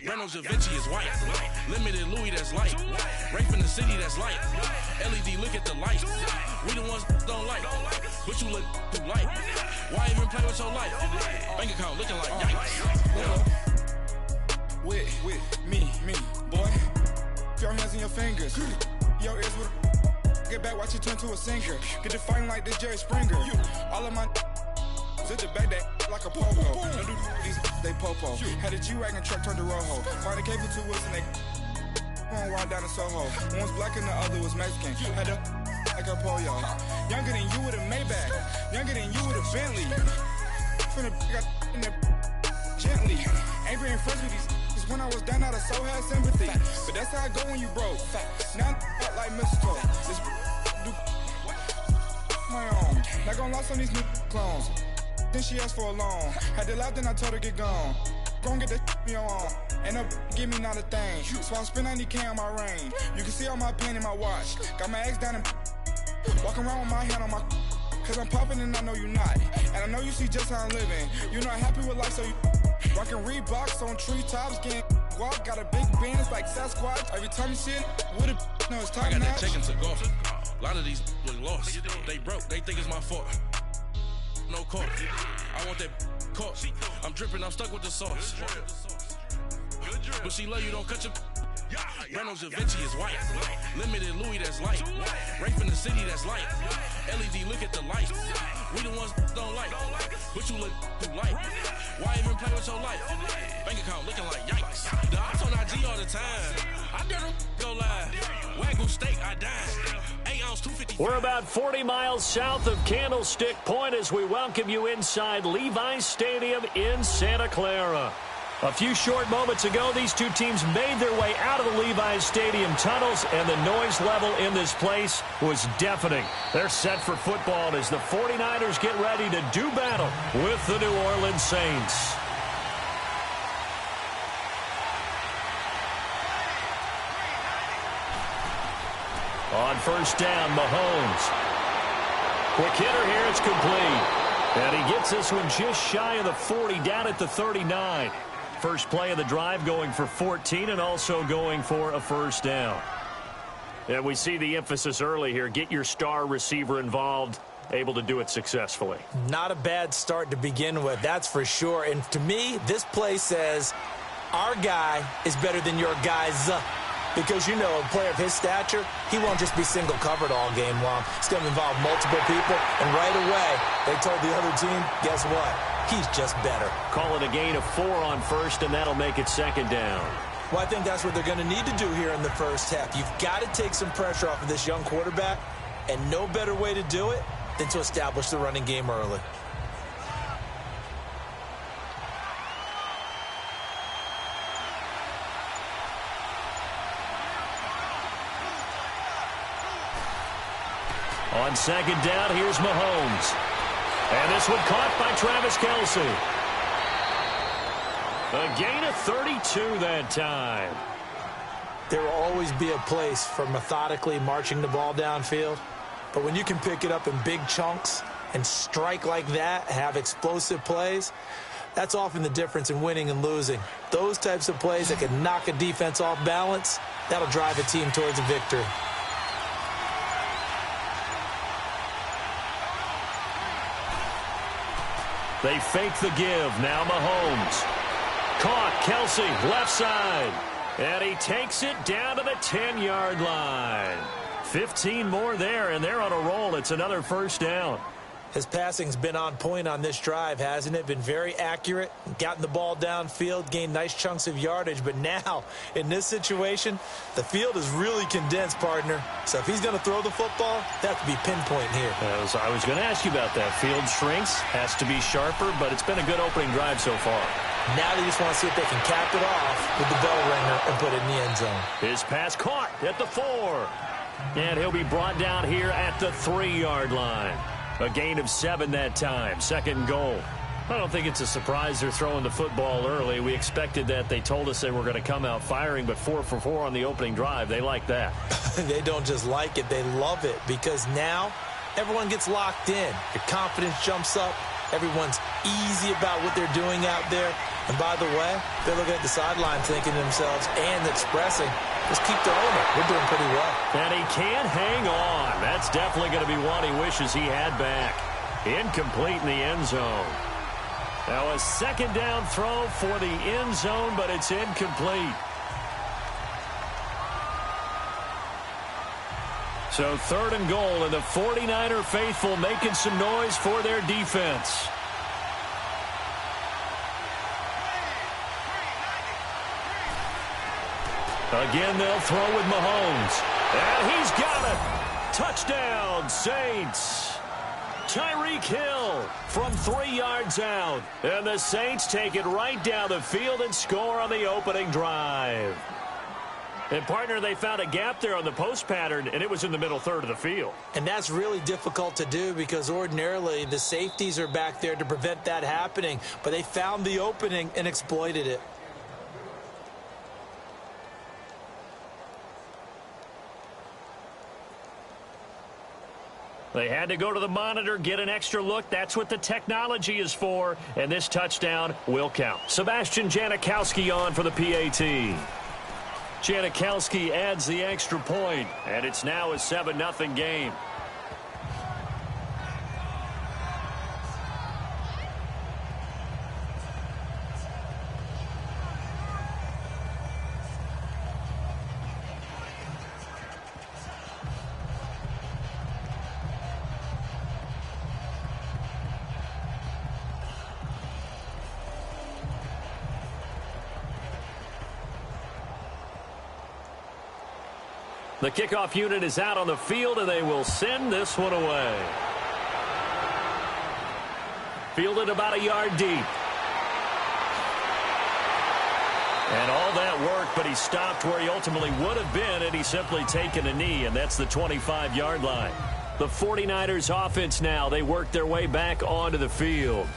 Reynolds Da Vinci is white. Limited Louis, that's light. Rafe in the city, that's light. LED, look at the lights. We the ones don't like. But you look too light. Why even play with your life? Bank account looking like yikes. With me, boy. Your hands in your fingers. Your ears with get back, watch you turn to a singer. Get to fighting like this Jerry Springer. All of my sit your back that like a popo. Don't do these they popo. Had a G-Wagon truck turned to Rojo. Find a cable 2 wheels and they one ride down to Soho. One was black and the other was Mexican. Had a like a pollo. Younger than you with a Maybach. Younger than you with a Bentley. From the got in there gently. Angry and friends with these when I was down out of so had sympathy. But that's how I go when you broke. Now I'm like mistletoe. This do my own. Not gonna lost on these new clones. Then she asked for a loan. Had to laugh, then I told her get gone. Gon' get that me on. And up, give me not a thing. So I spend 90K on my range. You can see all my pain in my watch. Got my ex down and walking around with my hand on my. Cause I'm popping and I know you not. And I know you see just how I'm living. You're not happy with life, so you rockin' Reeboks on treetops, getting walk. Got a big band, it's like Sasquatch. Every time you see it, with it, no, it's time. I got that taken to golf. A lot of these look lost. They broke, they think it's my fault. No court. I want that caught. I'm dripping, I'm stuck with the sauce. But she love you, don't cut your. Reynolds Da Vinci is white. Limited Louis, that's light. Rafe in the city, that's light. LED, look at the lights. We the ones don't like. But you look too light. Why even play with your life? Bank account looking like yikes. The ops on IG all the time. I dare them go live. Wagyu steak, I died. 8 ounce, 250. We're about 40 miles south of Candlestick Point as we welcome you inside Levi's Stadium in Santa Clara. A few short moments ago, these two teams made their way out of the Levi's Stadium tunnels, and the noise level in this place was deafening. They're set for football as the 49ers get ready to do battle with the New Orleans Saints. On first down, Mahomes. Quick hitter here, it's complete. And he gets this one just shy of the 40, down at the 39. First play of the drive going for 14 and also going for a first down. And we see the emphasis early here. Get your star receiver involved, able to do it successfully. Not a bad start to begin with, that's for sure. And to me, this play says our guy is better than your guys. Because, you know, a player of his stature, he won't just be single covered all game long. It's going to involve multiple people. And right away, they told the other team, guess what? He's just better. Call it a gain of 4 on first, and that'll make it second down. Well, I think that's what they're going to need to do here in the first half. You've got to take some pressure off of this young quarterback, and no better way to do it than to establish the running game early. On second down, here's Mahomes. And this one caught by Travis Kelce. A gain of 32 that time. There will always be a place for methodically marching the ball downfield. But when you can pick it up in big chunks and strike like that, have explosive plays, that's often the difference in winning and losing. Those types of plays that can knock a defense off balance, that'll drive a team towards a victory. They fake the give. Now Mahomes. Caught. Kelce, left side. And he takes it down to the 10-yard line. 15 more there, and they're on a roll. It's another first down. His passing's been on point on this drive, hasn't it? Been very accurate, gotten the ball downfield, gained nice chunks of yardage. But now, in this situation, the field is really condensed, partner. So if he's going to throw the football, that has to be pinpoint here. I was going to ask you about that. Field shrinks, has to be sharper, but it's been a good opening drive so far. Now they just want to see if they can cap it off with the bell ringer and put it in the end zone. His pass caught at the 4. And he'll be brought down here at the 3-yard line. A gain of 7 that time. Second goal. I don't think it's a surprise they're throwing the football early. We expected that. They told us they were going to come out firing, but 4 for 4 on the opening drive. They like that. They don't just like it. They love it because now everyone gets locked in. Your confidence jumps up. Everyone's easy about what they're doing out there. And by the way, they're looking at the sideline thinking to themselves and expressing, just keep throwing it. We're doing pretty well. And he can't hang on. That's definitely going to be one he wishes he had back. Incomplete in the end zone. Now a second down throw for the end zone, but it's incomplete. So 3rd and goal, and the 49er faithful making some noise for their defense. Again, they'll throw with Mahomes. And he's got it. Touchdown, Saints. Tyreek Hill from 3 yards out. And the Saints take it right down the field and score on the opening drive. And, partner, they found a gap there on the post pattern, and it was in the middle third of the field. And that's really difficult to do because ordinarily the safeties are back there to prevent that happening. But they found the opening and exploited it. They had to go to the monitor, get an extra look. That's what the technology is for. And this touchdown will count. Sebastian Janikowski on for the PAT. Janikowski adds the extra point, and it's now a 7-0 game. The kickoff unit is out on the field, and they will send this one away. Fielded about a yard deep. And all that work, but he stopped where he ultimately would have been had he simply taken a knee, and that's the 25-yard line. The 49ers offense now, they work their way back onto the field.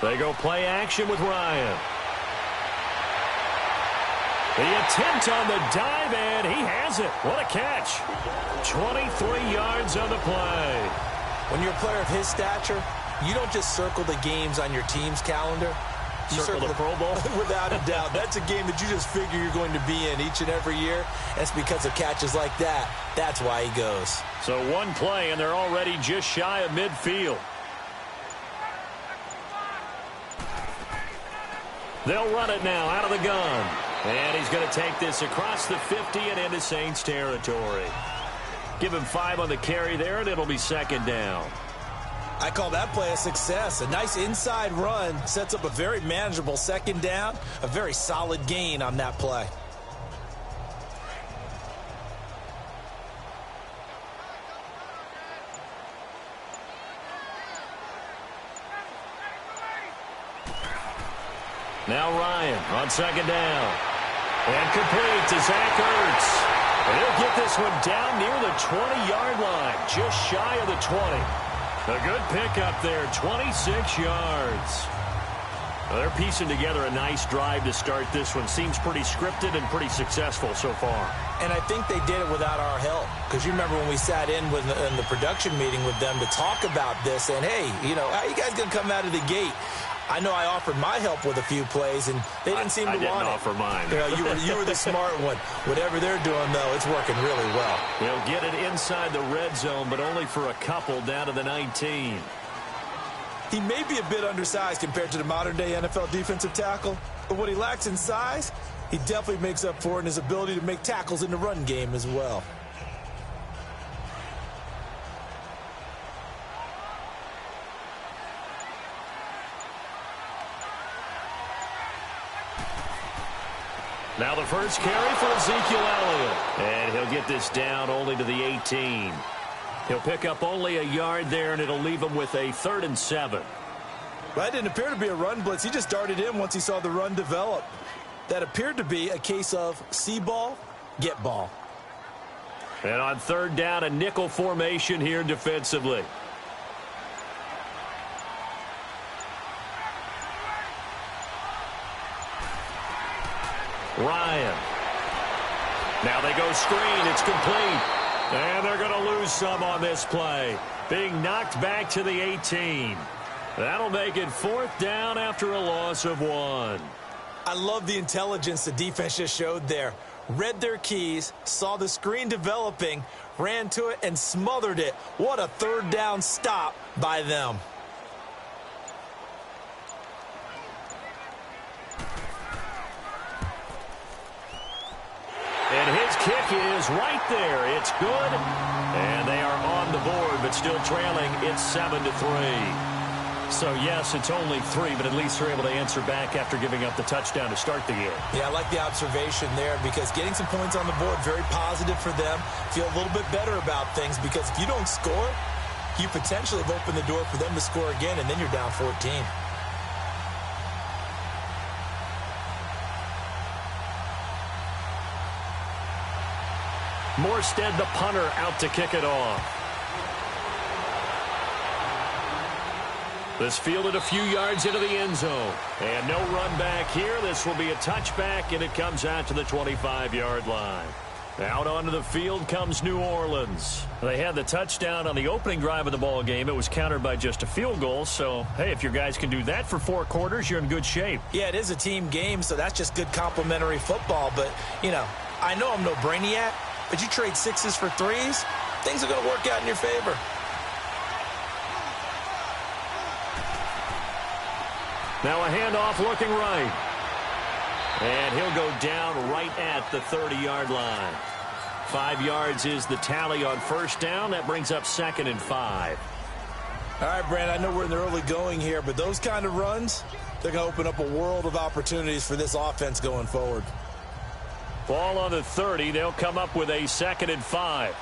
They go play action with Ryan. The attempt on the dive, and he has it. What a catch. 23 yards on the play. When you're a player of his stature, you don't just circle the games on your team's calendar. You circle the Pro Bowl? Without a doubt. That's a game that you just figure you're going to be in each and every year. That's because of catches like that. That's why he goes. So one play, and they're already just shy of midfield. They'll run it now out of the gun. And he's going to take this across the 50 and into Saints territory. Give him 5 on the carry there, and it'll be second down. I call that play a success. A nice inside run sets up a very manageable second down. A very solid gain on that play. Now Ryan on second down. And complete to Zach Ertz. And he'll get this one down near the 20-yard line, just shy of the 20. A good pickup there, 26 yards. Well, they're piecing together a nice drive to start this one. Seems pretty scripted and pretty successful so far. And I think they did it without our help. Because you remember when we sat in the production meeting with them to talk about this, and hey, you know, how are you guys going to come out of the gate? I know I offered my help with a few plays, and they didn't seem to want it. I didn't offer mine. You know, you were the smart one. Whatever they're doing, though, it's working really well. They'll get it inside the red zone, but only for a couple down to the 19. He may be a bit undersized compared to the modern-day NFL defensive tackle, but what he lacks in size, he definitely makes up for it in his ability to make tackles in the run game as well. Now the first carry for Ezekiel Elliott. And he'll get this down only to the 18. He'll pick up only a yard there, and it'll leave him with a 3rd and 7. That didn't appear to be a run blitz. He just darted in once he saw the run develop. That appeared to be a case of see ball, get ball. And on third down, a nickel formation here defensively. Ryan. Now they go screen. It's complete. And they're going to lose some on this play. Being knocked back to the 18. That'll make it fourth down after a loss of 1. I love the intelligence the defense just showed there. Read their keys, saw the screen developing, ran to it, and smothered it. What a third down stop by them. And his kick is right there. It's good. And they are on the board, but still trailing. It's 7-3. So, yes, it's only 3, but at least they're able to answer back after giving up the touchdown to start the game. Yeah, I like the observation there because getting some points on the board, very positive for them. Feel a little bit better about things because if you don't score, you potentially have opened the door for them to score again, and then you're down 14. Morstead, the punter, out to kick it off. This fielded a few yards into the end zone. And no run back here. This will be a touchback, and it comes out to the 25-yard line. Out onto the field comes New Orleans. They had the touchdown on the opening drive of the ball game. It was countered by just a field goal. So, hey, if your guys can do that for 4 quarters, you're in good shape. Yeah, it is a team game, so that's just good complementary football. But, you know, I know I'm no brainiac, but you trade 6s for 3s, things are going to work out in your favor. Now a handoff looking right. And he'll go down right at the 30-yard line. 5 yards is the tally on first down. That brings up 2nd and 5. All right, Brand, I know we're in the early going here, but those kind of runs, they're going to open up a world of opportunities for this offense going forward. Ball on the 30. They'll come up with a 2nd and 5.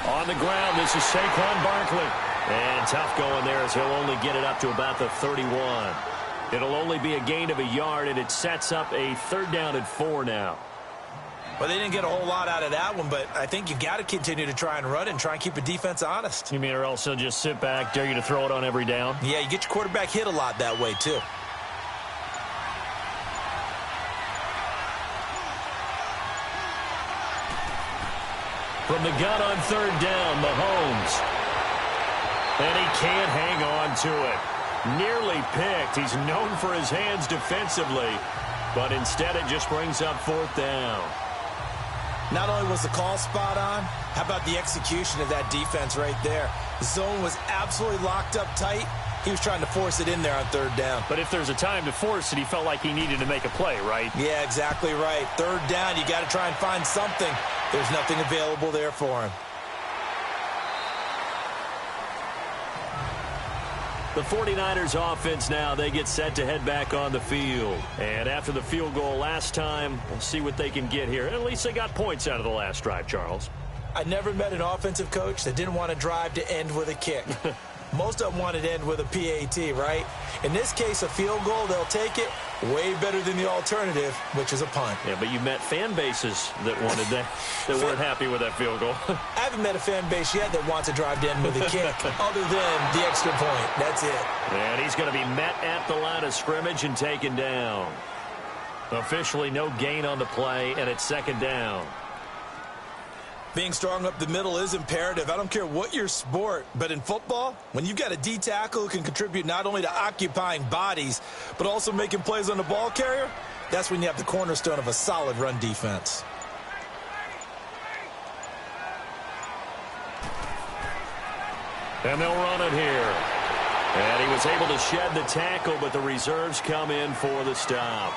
On the ground, this is Saquon Barkley. And tough going there as he'll only get it up to about the 31. It'll only be a gain of a yard, and it sets up a 3rd down and 4 now. Well, they didn't get a whole lot out of that one, but I think you got to continue to try and run and try and keep a defense honest. You mean or else they'll just sit back, dare you to throw it on every down? Yeah, you get your quarterback hit a lot that way, too. From the gun on 3rd down, Mahomes. And he can't hang on to it. Nearly picked. He's known for his hands defensively, but instead it just brings up 4th down. Not only was the call spot on, how about the execution of that defense right there? The zone was absolutely locked up tight. He was trying to force it in there on 3rd down. But if there's a time to force it, he felt like he needed to make a play, right? Yeah, exactly right. 3rd down, you got to try and find something. There's nothing available there for him. The 49ers offense now, they get set to head back on the field. And after the field goal last time, we'll see what they can get here. At least they got points out of the last drive, Charles. I never met an offensive coach that didn't want to drive to end with a kick. Most of them wanted to end with a PAT, right? In this case, a field goal, they'll take it. Way better than the alternative, which is a punt. Yeah, but you met fan bases that wanted that, that weren't happy with that field goal. I haven't met a fan base yet that wants to drive to end with a kick, other than the extra point. That's it. And he's going to be met at the line of scrimmage and taken down. Officially no gain on the play, and it's 2nd down. Being strong up the middle is imperative. I don't care what your sport, but in football, when you've got a D tackle who can contribute not only to occupying bodies, but also making plays on the ball carrier, that's when you have the cornerstone of a solid run defense. And they'll run it here. And he was able to shed the tackle, but the reserves come in for the stop.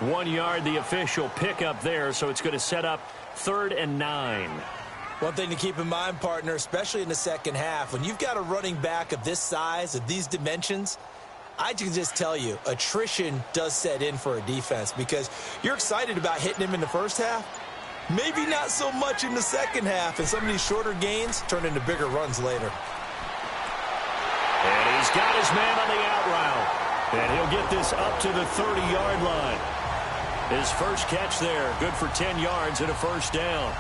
1 yard, the official pickup there, so it's going to set up 3rd and 9. One thing to keep in mind, partner, especially in the second half, when you've got a running back of this size, of these dimensions, I can just tell you, attrition does set in for a defense because you're excited about hitting him in the first half. Maybe not so much in the second half, and some of these shorter gains turn into bigger runs later. And He's got his man on the out route. And he'll get this up to the 30-yard line. His first catch there, good for 10 yards and a first down.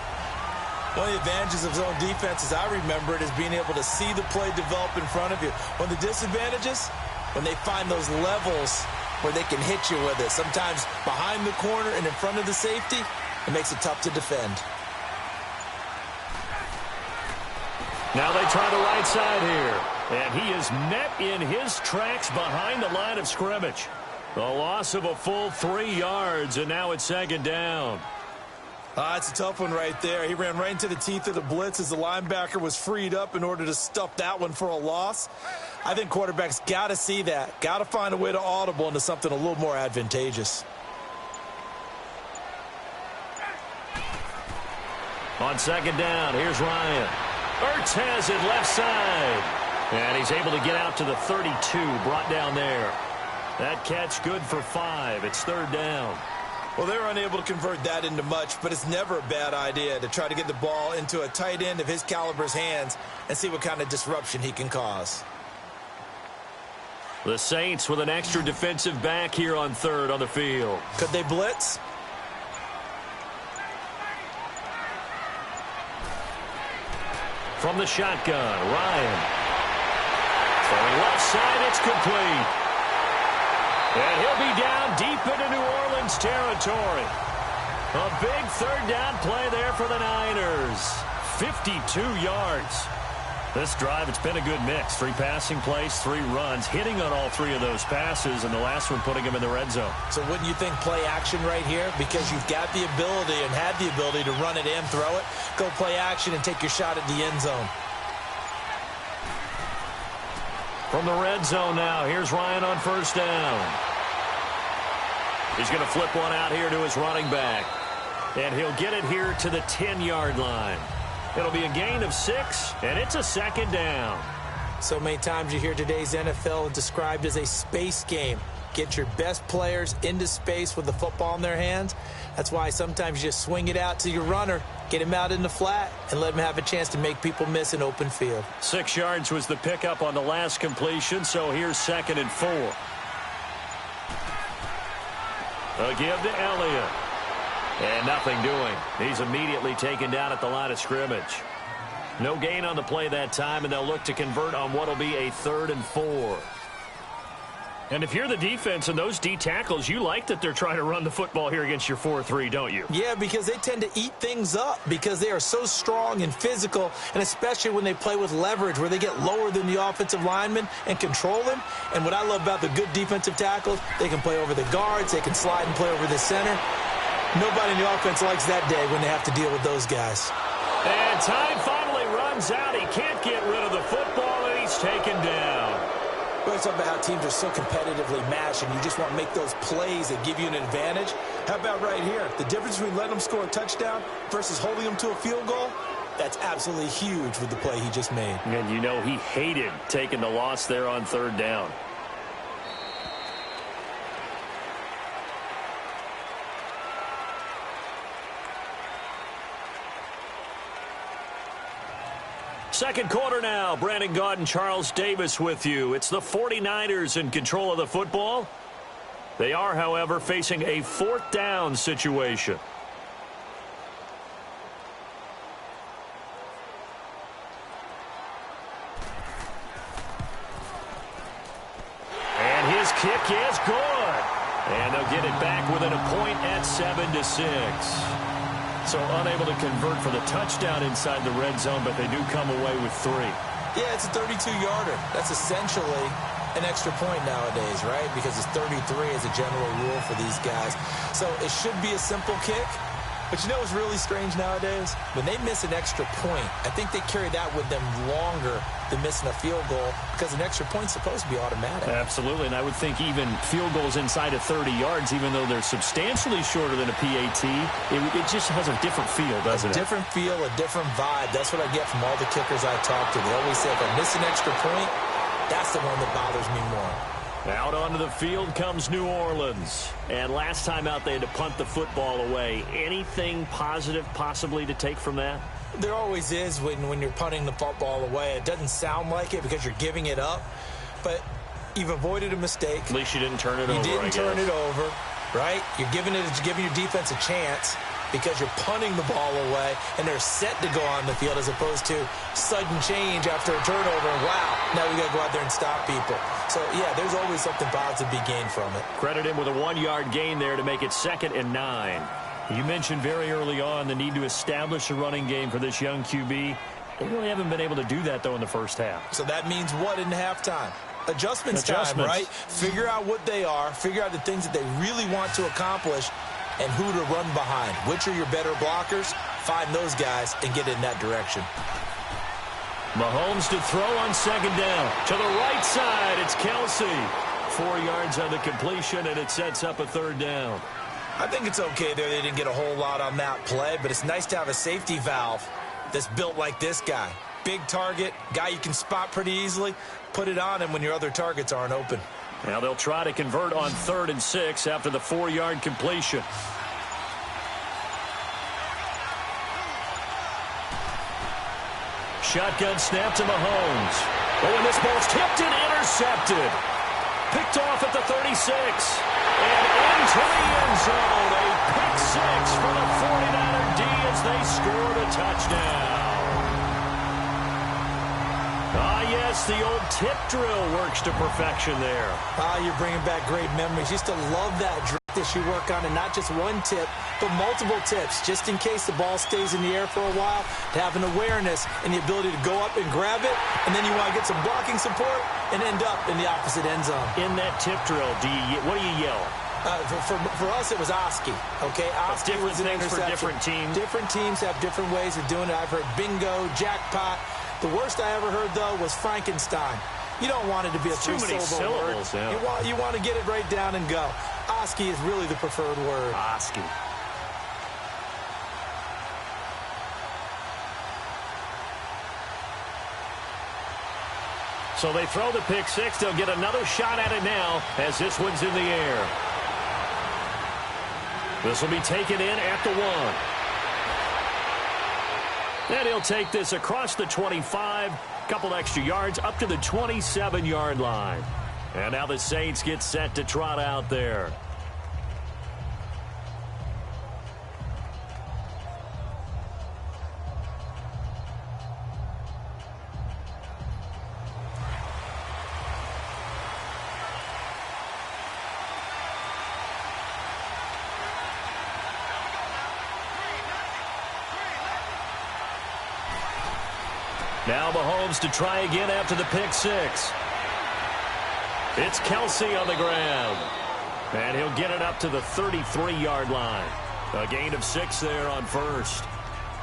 One of the advantages of zone defense, as I remember it, is being able to see the play develop in front of you. One of the disadvantages, when they find those levels where they can hit you with it. Sometimes behind the corner and in front of the safety, it makes it tough to defend. Now they try the right side here. And he is met in his tracks behind the line of scrimmage. A loss of a full 3 yards, and now it's second down. It's a tough one right there. He ran right into the teeth of the blitz as the linebacker was freed up in order to stuff that one for a loss. I think quarterbacks got to see that. Got to find a way to audible into something a little more advantageous. On second down, here's Ryan. Ertz has it left side. And he's able to get out to the 32, brought down there. That catch good for 5. It's third down. Well, they're unable to convert that into much, but it's never a bad idea to try to get the ball into a tight end of his caliber's hands and see what kind of disruption he can cause. The Saints with an extra defensive back here on third on the field. Could they blitz? From the shotgun, Ryan. Throwing left side, it's complete. And he'll be down deep into New Orleans territory. A big third down play there for the Niners. 52 yards. This drive, it's been a good mix. 3 passing plays, 3 runs, hitting on all 3 of those passes, and the last one putting him in the red zone. So wouldn't you think play action right here? Because you've got the ability and had the ability to run it in, throw it, go play action and take your shot at the end zone. From the red zone now, here's Ryan on first down. He's going to flip one out here to his running back. And he'll get it here to the 10-yard line. It'll be a gain of 6, and it's a second down. So many times you hear today's NFL described as a space game. Get your best players into space with the football in their hands. That's why sometimes you just swing it out to your runner, get him out in the flat, and let him have a chance to make people miss an open field. 6 yards was the pickup on the last completion, so here's 2nd and 4. A give to Elliott. And nothing doing. He's immediately taken down at the line of scrimmage. No gain on the play that time, and they'll look to convert on what will be a 3rd and 4. And if you're the defense and those D tackles, you like that they're trying to run the football here against your 4-3, don't you? Yeah, because they tend to eat things up because they are so strong and physical, and especially when they play with leverage where they get lower than the offensive lineman and control them. And what I love about the good defensive tackles, they can play over the guards, they can slide and play over the center. Nobody in the offense likes that day when they have to deal with those guys. And time finally runs out. He can't get rid of the football, and he's taken down. We're talking about how teams are so competitively matched, and you just want to make those plays that give you an advantage. How about right here? The difference between letting them score a touchdown versus holding them to a field goal, that's absolutely huge with the play he just made. And you know he hated taking the loss there on 3rd down. Second quarter now. Brandon Gaudin and Charles Davis with you. It's the 49ers in control of the football. They are, however, facing a 4th down situation. And his kick is good. And they'll get it back within a point at 7-6. So unable to convert for the touchdown inside the red zone, but they do come away with 3. Yeah, it's a 32-yarder. That's essentially an extra point nowadays, right? Because it's 33 as a general rule for these guys. So it should be a simple kick. But you know what's really strange nowadays? When they miss an extra point, I think they carry that with them longer than missing a field goal because an extra point's supposed to be automatic. Absolutely, and I would think even field goals inside of 30 yards, even though they're substantially shorter than a PAT, it just has a different feel, doesn't it? A different feel, a different vibe. That's what I get from all the kickers I talk to. They always say if I miss an extra point, that's the one that bothers me more. Out onto the field comes New Orleans. And last time out, they had to punt the football away. Anything positive possibly to take from that? There always is when you're punting the football away. It doesn't sound like it because you're giving it up. but you've avoided a mistake. At least you didn't turn it over, You didn't turn it over, right? You're giving your defense a chance because you're punting the ball away, and they're set to go on the field as opposed to sudden change after a turnover, and wow, now we got to go out there and stop people. So, yeah, there's always something positive to be gained from it. Credit him with a 1-yard gain there to make it 2nd and 9. You mentioned very early on the need to establish a running game for this young QB. They really haven't been able to do that, though, in the first half. So that means what in halftime? Adjustments time, right? Figure out what they are, figure out the things that they really want to accomplish, and who to run behind. Which are your better blockers? Find those guys and get in that direction. Mahomes to throw on 2nd down. To the right side, it's Kelsey. 4 yards on the completion, and it sets up a 3rd down. I think it's okay there. They didn't get a whole lot on that play, but it's nice to have a safety valve that's built like this guy. Big target, guy you can spot pretty easily. Put it on him when your other targets aren't open. Now they'll try to convert on 3rd and 6 after the 4-yard completion. Shotgun snap to Mahomes. Oh, and this ball's tipped and intercepted. Picked off at the 36. And into the end zone. A pick 6 for the 49er D as they scored a touchdown. Ah, yes, the old tip drill works to perfection there. Ah, you're bringing back great memories. Used to love that drill that you work on, and not just one tip, but multiple tips, just in case the ball stays in the air for a while, to have an awareness and the ability to go up and grab it, and then you want to get some blocking support and end up in the opposite end zone. In that tip drill, what do you yell? For us, it was Oski. Okay, Oski was an interception. For different teams. Different teams have different ways of doing it. I've heard bingo, jackpot. The worst I ever heard, though, was Frankenstein. You don't want it to be a three-syllable word. Yeah. You want to get it right down and go. Oski is really the preferred word. Oski. So they throw the pick 6. They'll get another shot at it now as this one's in the air. This will be taken in at the 1. And he'll take this across the 25, couple extra yards up to the 27-yard line. And now the Saints get set to trot out there. Now Mahomes to try again after the pick 6. It's Kelsey on the ground. And he'll get it up to the 33-yard line. A gain of 6 there on 1st.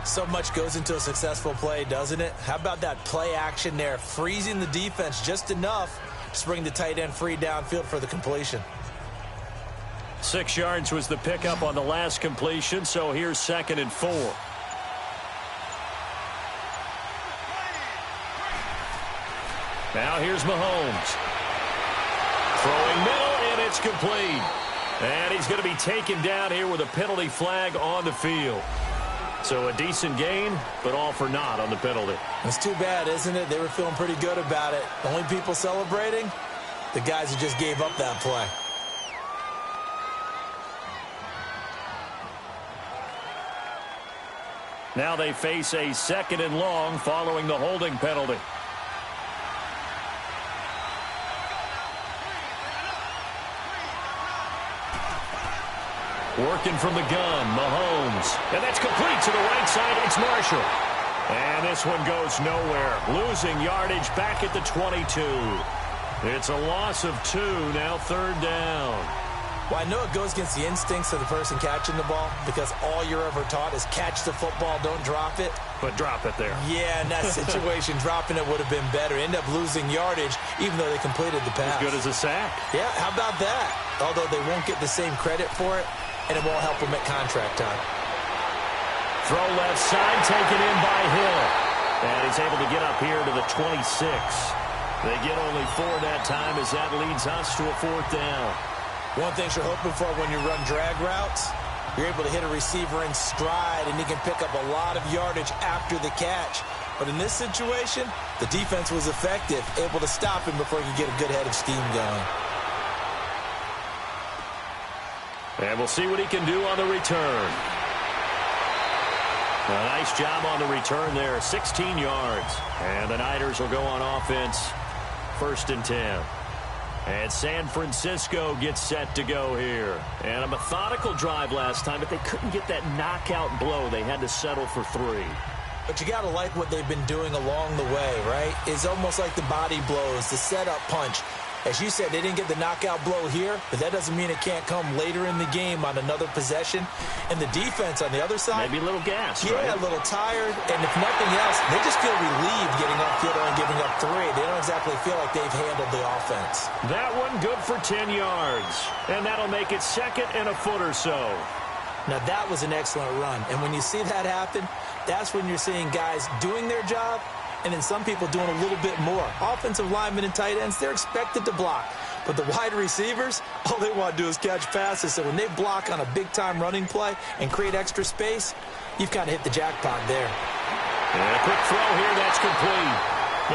So much goes into a successful play, doesn't it? How about that play action there? Freezing the defense just enough to bring the tight end free downfield for the completion. 6 yards was the pickup on the last completion, so here's 2nd and 4. Now here's Mahomes. Throwing middle, and it's complete. And he's going to be taken down here with a penalty flag on the field. So a decent gain, but all for naught on the penalty. It's too bad, isn't it? They were feeling pretty good about it. The only people celebrating, the guys who just gave up that play. Now they face a 2nd and long following the holding penalty. Working from the gun, Mahomes. And that's complete to the right side. It's Marshall. And this one goes nowhere. Losing yardage back at the 22. It's a loss of 2, now 3rd down. Well, I know it goes against the instincts of the person catching the ball because all you're ever taught is catch the football, don't drop it. But drop it there. Yeah, in that situation, dropping it would have been better. End up losing yardage even though they completed the pass. As good as a sack. Yeah, how about that? Although they won't get the same credit for it, and it won't help them at contract time. Throw left side, taken in by Hill. And he's able to get up here to the 26. They get only 4 that time as that leads us to a 4th down. One thing you're hoping for when you run drag routes, you're able to hit a receiver in stride, and he can pick up a lot of yardage after the catch. But in this situation, the defense was effective, able to stop him before he could get a good head of steam going. And we'll see what he can do on the return. A nice job on the return there, 16 yards. And the Niners will go on offense, 1st and 10. And San Francisco gets set to go here. And a methodical drive last time, but they couldn't get that knockout blow. They had to settle for 3. But you got to like what they've been doing along the way, right? It's almost like the body blows, the setup punch. As you said, they didn't get the knockout blow here, but that doesn't mean it can't come later in the game on another possession. And the defense on the other side, maybe a little gas, yeah, right? A little tired. And if nothing else, they just feel relieved getting upfield and giving up 3. They don't exactly feel like they've handled the offense. That one good for 10 yards. And that'll make it 2nd and a foot or so. Now, that was an excellent run. And when you see that happen, that's when you're seeing guys doing their job and then some people doing a little bit more. Offensive linemen and tight ends, they're expected to block. But the wide receivers, all they want to do is catch passes. So when they block on a big-time running play and create extra space, you've kind of hit the jackpot there. And a quick throw here, that's complete.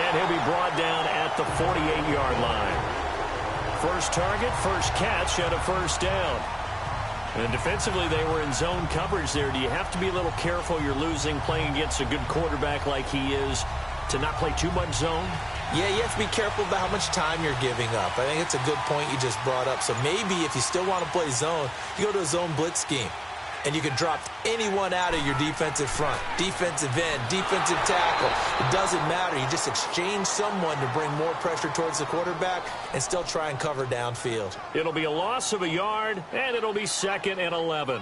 And he'll be brought down at the 48-yard line. First target, first catch, and a 1st down. And defensively, they were in zone coverage there. Do you have to be a little careful? You're losing playing against a good quarterback like he is to not play too much zone? Yeah, you have to be careful about how much time you're giving up. I think it's a good point you just brought up. So maybe if you still want to play zone, you go to a zone blitz scheme. And you can drop anyone out of your defensive front, defensive end, defensive tackle. It doesn't matter. You just exchange someone to bring more pressure towards the quarterback and still try and cover downfield. It'll be a loss of a yard, and it'll be 2nd and 11.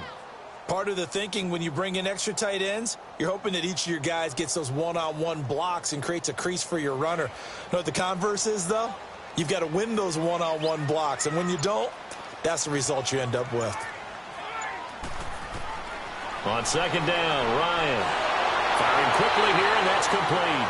Part of the thinking when you bring in extra tight ends, you're hoping that each of your guys gets those one-on-one blocks and creates a crease for your runner. You know what the converse is, though? You've got to win those one-on-one blocks, and when you don't, that's the result you end up with. On 2nd down, Ryan firing quickly here, and that's complete.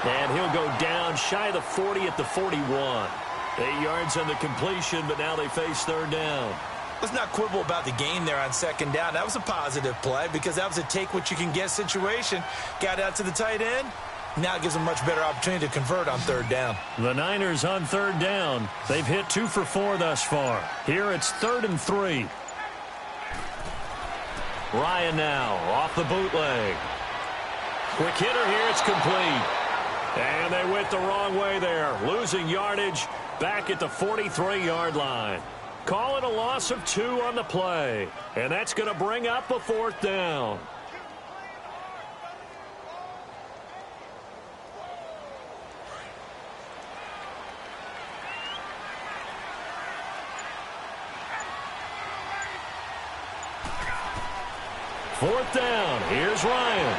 And he'll go down shy of the 40 at the 41. 8 yards on the completion, but now they face 3rd down. Let's not quibble about the gain there on 2nd down. That was a positive play because that was a take-what-you-can-get situation. Got out to the tight end. Now it gives them much better opportunity to convert on 3rd down. The Niners on 3rd down. They've hit 2 for 4 thus far. Here it's 3rd and 3. Ryan now off the bootleg. Quick hitter here. It's complete. And they went the wrong way there. Losing yardage back at the 43-yard line. Call it a loss of 2 on the play. And that's going to bring up a 4th down. Fourth down. Here's Ryan.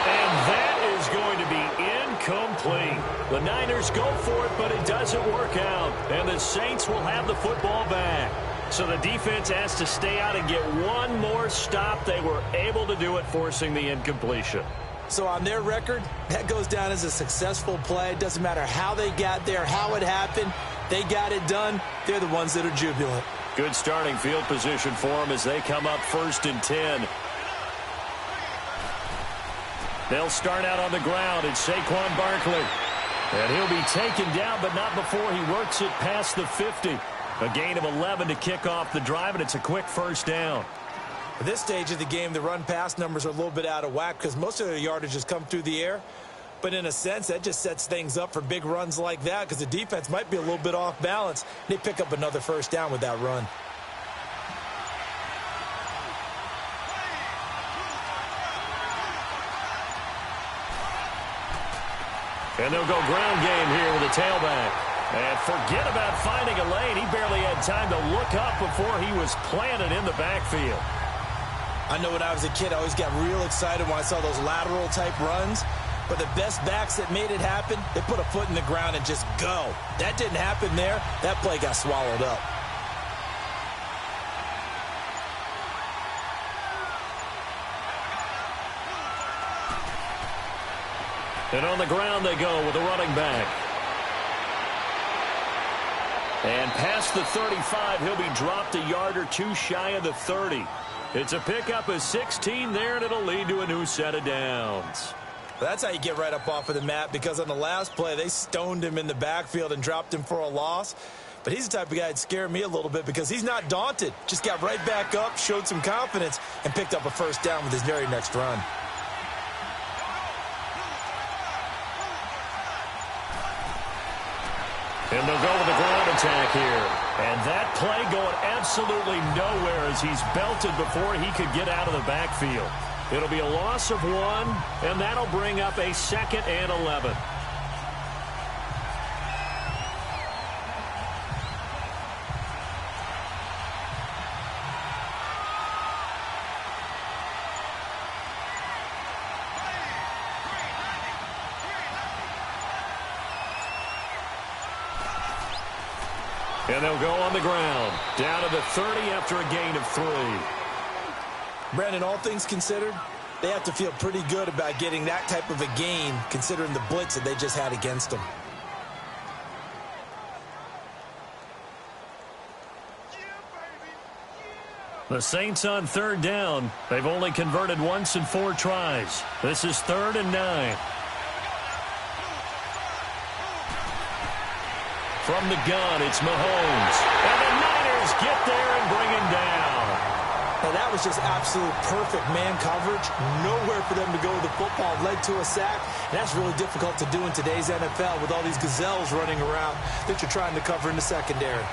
And that is going to be incomplete. The Niners go for it, but it doesn't work out. And the Saints will have the football back. So the defense has to stay out and get one more stop. They were able to do it, forcing the incompletion. So on their record, that goes down as a successful play. It doesn't matter how they got there, how it happened. They got it done. They're the ones that are jubilant. Good starting field position for them as they come up 1st and 10. They'll start out on the ground. It's Saquon Barkley. And he'll be taken down, but not before he works it past the 50. A gain of 11 to kick off the drive, and it's a quick 1st down. At this stage of the game, the run-pass numbers are a little bit out of whack because most of their yardage has come through the air. But in a sense, that just sets things up for big runs like that because the defense might be a little bit off balance. They pick up another 1st down with that run. And they'll go ground game here with a tailback. And forget about finding a lane. He barely had time to look up before he was planted in the backfield. I know when I was a kid, I always got real excited when I saw those lateral-type runs. But the best backs that made it happen, they put a foot in the ground and just go. That didn't happen there. That play got swallowed up. And on the ground they go with a running back. And past the 35, he'll be dropped a yard or 2 shy of the 30. It's a pickup of 16 there, and it'll lead to a new set of downs. That's how you get right up off of the mat, because on the last play, they stoned him in the backfield and dropped him for a loss. But he's the type of guy that scared me a little bit because he's not daunted. Just got right back up, showed some confidence, and picked up a first down with his very next run. And they'll go with the ground attack here. And that play going absolutely nowhere as he's belted before he could get out of the backfield. It'll be a loss of 1, and that'll bring up a 2nd and 11. And they'll go on the ground, down to the 30 after a gain of 3. Brandon, all things considered, they have to feel pretty good about getting that type of a gain, considering the blitz that they just had against them. The Saints on 3rd down. They've only converted once in 4 tries. This is 3rd and 9. From the gun, it's Mahomes. And the Niners get there and bring him down. Now, that was just absolute perfect man coverage. Nowhere for them to go with the football. Led to a sack. And that's really difficult to do in today's NFL with all these gazelles running around that you're trying to cover in the secondary.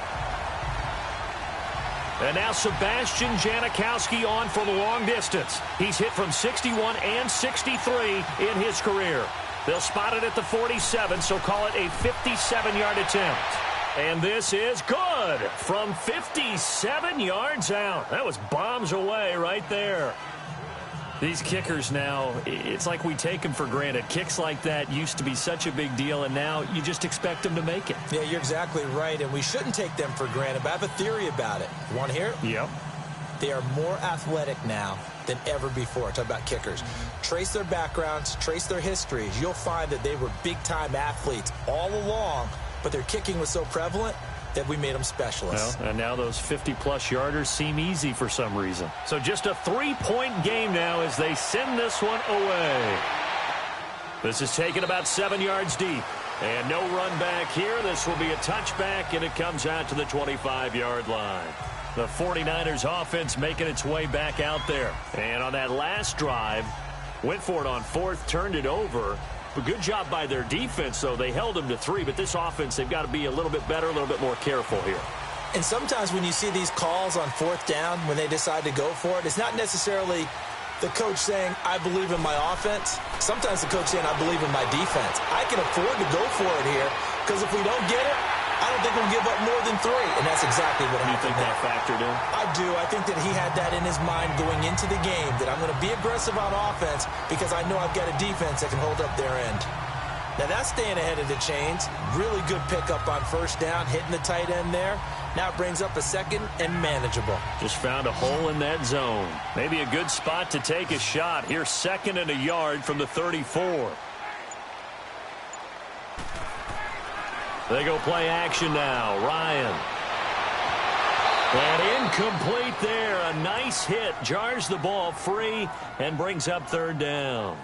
And now Sebastian Janikowski on for the long distance. He's hit from 61 and 63 in his career. They'll spot it at the 47, so call it a 57-yard attempt. And this is good from 57 yards out. That was bombs away right there. These kickers now, it's like we take them for granted. Kicks like that used to be such a big deal, and now you just expect them to make it. Yeah, you're exactly right, and we shouldn't take them for granted, but I have a theory about it. You want to hear it? Yep. They are more athletic now than ever before. Talk about kickers. Trace their backgrounds, trace their histories. You'll find that they were big-time athletes all along, but their kicking was so prevalent that we made them specialists. Well, and now those 50-plus yarders seem easy for some reason. So just a 3-point game now as they send this one away. This is taken about 7 yards deep. And no run back here. This will be a touchback, and it comes out to the 25-yard line. The 49ers offense making its way back out there. And on that last drive, went for it on 4th, turned it over. A good job by their defense, though. They held them to 3, but this offense, they've got to be a little bit better, a little bit more careful here. And sometimes when you see these calls on 4th down, when they decide to go for it, it's not necessarily the coach saying, I believe in my offense. Sometimes the coach saying, I believe in my defense. I can afford to go for it here, because if we don't get it, I don't think we'll give up more than 3, and that's exactly what happened. You think that factored in? I do. I think that he had that in his mind going into the game, that I'm going to be aggressive on offense because I know I've got a defense that can hold up their end. Now, that's staying ahead of the chains. Really good pickup on 1st down, hitting the tight end there. Now it brings up a 2nd and manageable. Just found a hole in that zone. Maybe a good spot to take a shot. Here's 2nd and a yard from the 34. They go play action now. Ryan. And incomplete there. A nice hit. Jars the ball free and brings up 3rd down.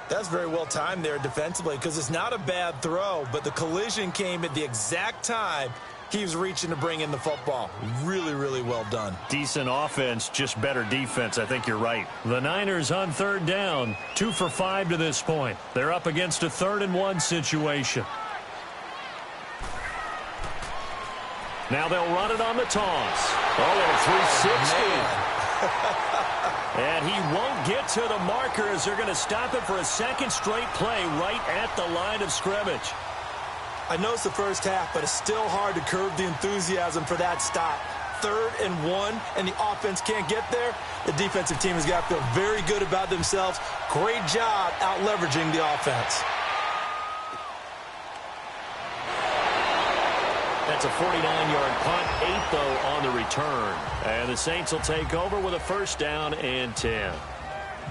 That's very well timed there defensively, because it's not a bad throw, but the collision came at the exact time he was reaching to bring in the football. Really, really well done. Decent offense, just better defense. I think you're right. The Niners on 3rd down. 2 for 5 to this point. They're up against a 3rd and 1 situation. Now they'll run it on the toss. Oh, a 360. And he won't get to the marker as they're going to stop it for a 2nd straight play right at the line of scrimmage. I know it's the first half, but it's still hard to curb the enthusiasm for that stop. 3rd and 1, and the offense can't get there. The defensive team has got to feel very good about themselves. Great job out leveraging the offense. That's a 49-yard punt, 8 though on the return. And the Saints will take over with a 1st down and 10.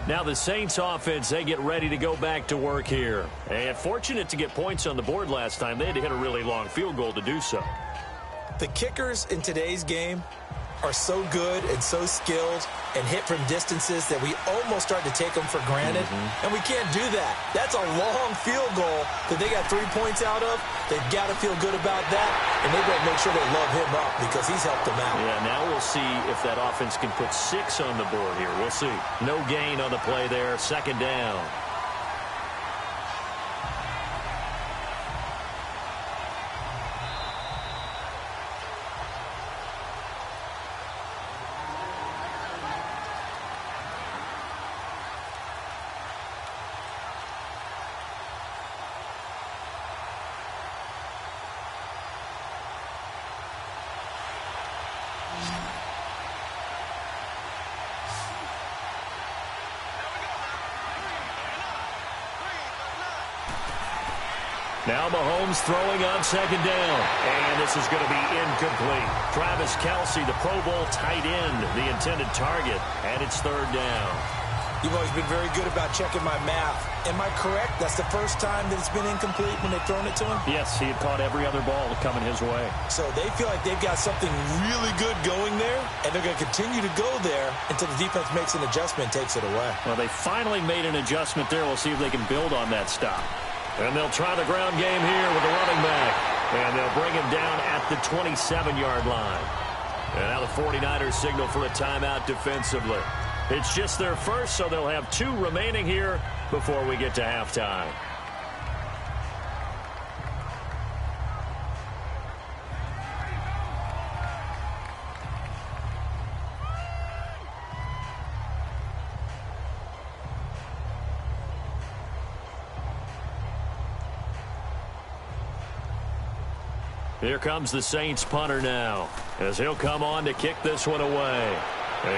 Now the Saints offense, they get ready to go back to work here. And fortunate to get points on the board last time. They had to hit a really long field goal to do so. The kickers in today's game are so good and so skilled and hit from distances that we almost start to take them for granted, and we can't do that. That's a long field goal that they got 3 points out of. They've got to feel good about that, and they've got to make sure they love him up because he's helped them out. Yeah, now we'll see if that offense can put 6 on the board here. We'll see. No gain on the play there. Second down. Now Mahomes throwing on second down. And this is going to be incomplete. Travis Kelce, the Pro Bowl tight end, the intended target. And it's third down. You've always been very good about checking my math. Am I correct? That's the first time that it's been incomplete when they've thrown it to him? Yes, he had caught every other ball coming his way. So they feel like they've got something really good going there, and they're going to continue to go there until the defense makes an adjustment and takes it away. Well, they finally made an adjustment there. We'll see if they can build on that stop. And they'll try the ground game here with the running back. And they'll bring him down at the 27-yard line. And now the 49ers signal for a timeout defensively. It's just their first, so they'll have 2 remaining here before we get to halftime. Here comes the Saints punter now, as he'll come on to kick this one away.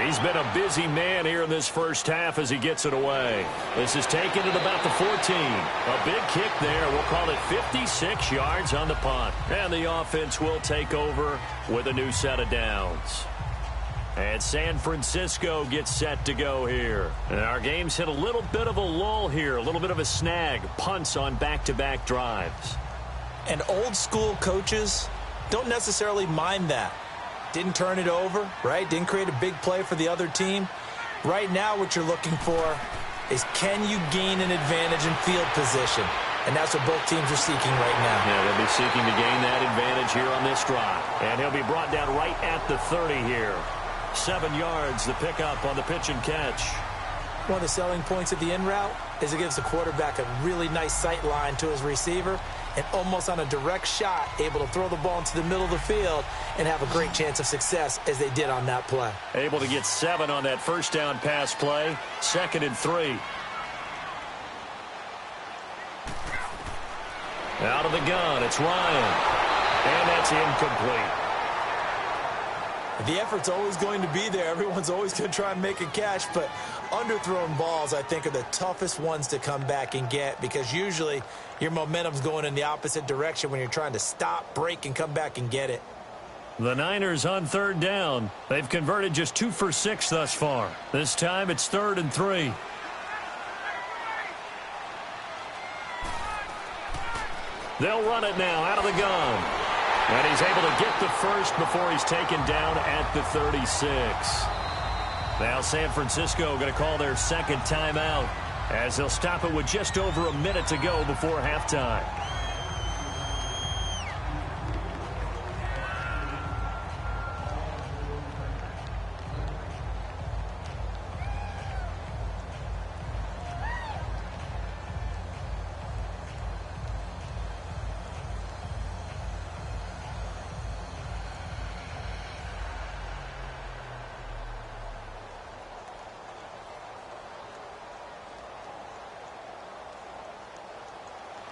He's been a busy man here in this first half as he gets it away. This is taken at about the 14. A big kick there. We'll call it 56 yards on the punt. And the offense will take over with a new set of downs. And San Francisco gets set to go here. And our game's hit a little bit of a lull here, a little bit of a snag. Punts on back-to-back drives. And old-school coaches don't necessarily mind that. Didn't turn it over, right? Didn't create a big play for the other team. Right now what you're looking for is, can you gain an advantage in field position? And that's what both teams are seeking right now. Yeah, they'll be seeking to gain that advantage here on this drive. And he'll be brought down right at the 30 here. 7 yards, the pickup on the pitch and catch. One of the selling points of the in route is it gives the quarterback a really nice sight line to his receiver, and almost on a direct shot, able to throw the ball into the middle of the field and have a great chance of success as they did on that play. Able to get 7 on that first down pass play. 2nd and 3. Out of the gun, it's Ryan. And that's incomplete. The effort's always going to be there. Everyone's always going to try and make a catch, but underthrown balls, I think, are the toughest ones to come back and get, because usually your momentum's going in the opposite direction when you're trying to stop, break, and come back and get it. The Niners on third down. They've converted just 2 for 6 thus far. This time it's 3rd and 3. They'll run it now out of the gun. And he's able to get the first before he's taken down at the 36. Now San Francisco going to call their second timeout, as they'll stop it with just over a minute to go before halftime.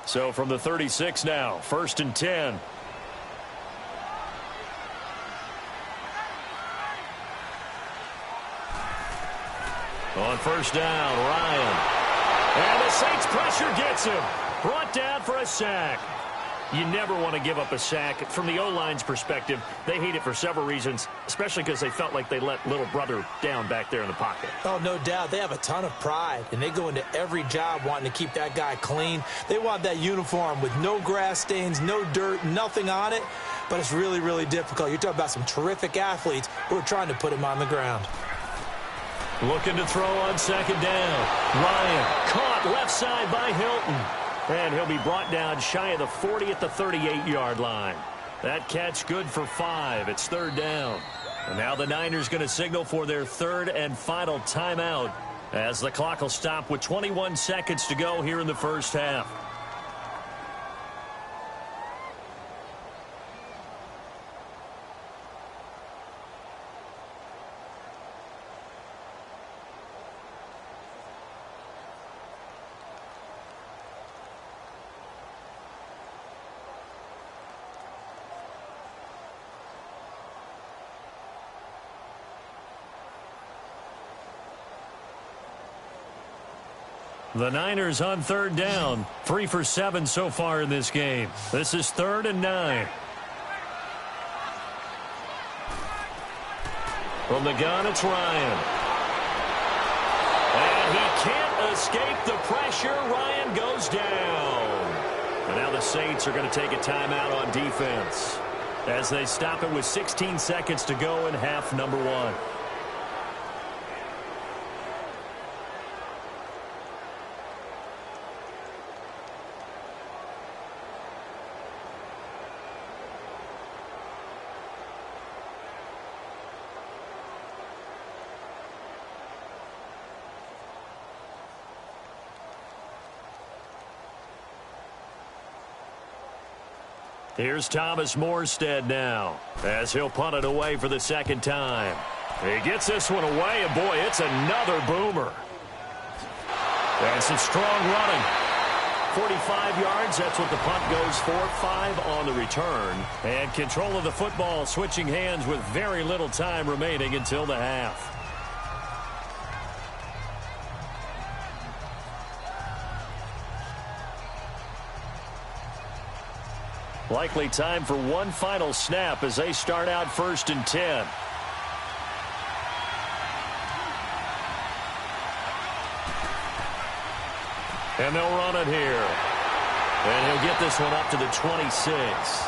So from the 36 now, 1st and 10. On first down, Ryan. And the Saints pressure gets him. Brought down for a sack. You never want to give up a sack. From the O-line's perspective, they hate it for several reasons, especially because they felt like they let little brother down back there in the pocket. Oh, no doubt. They have a ton of pride, and they go into every job wanting to keep that guy clean. They want that uniform with no grass stains, no dirt, nothing on it, but it's really, really difficult. You're talking about some terrific athletes who are trying to put him on the ground. Looking to throw on second down. Ryan caught left side by Hilton. And he'll be brought down shy of the 40 at the 38-yard line. That catch good for 5. It's third down. And now the Niners going to signal for their third and final timeout as the clock will stop with 21 seconds to go here in the first half. The Niners on third down. 3 for 7 so far in this game. This is 3rd and 9. From the gun, it's Ryan. And he can't escape the pressure. Ryan goes down. And now the Saints are going to take a timeout on defense as they stop it with 16 seconds to go in half number 1. Here's Thomas Morstead now as he'll punt it away for the second time. He gets this one away, and boy, it's another boomer. And some strong running. 45 yards, that's what the punt goes for. 5 on the return. And control of the football switching hands with very little time remaining until the half. Likely time for one final snap as they start out 1st and 10. And they'll run it here. And he'll get this one up to the 26.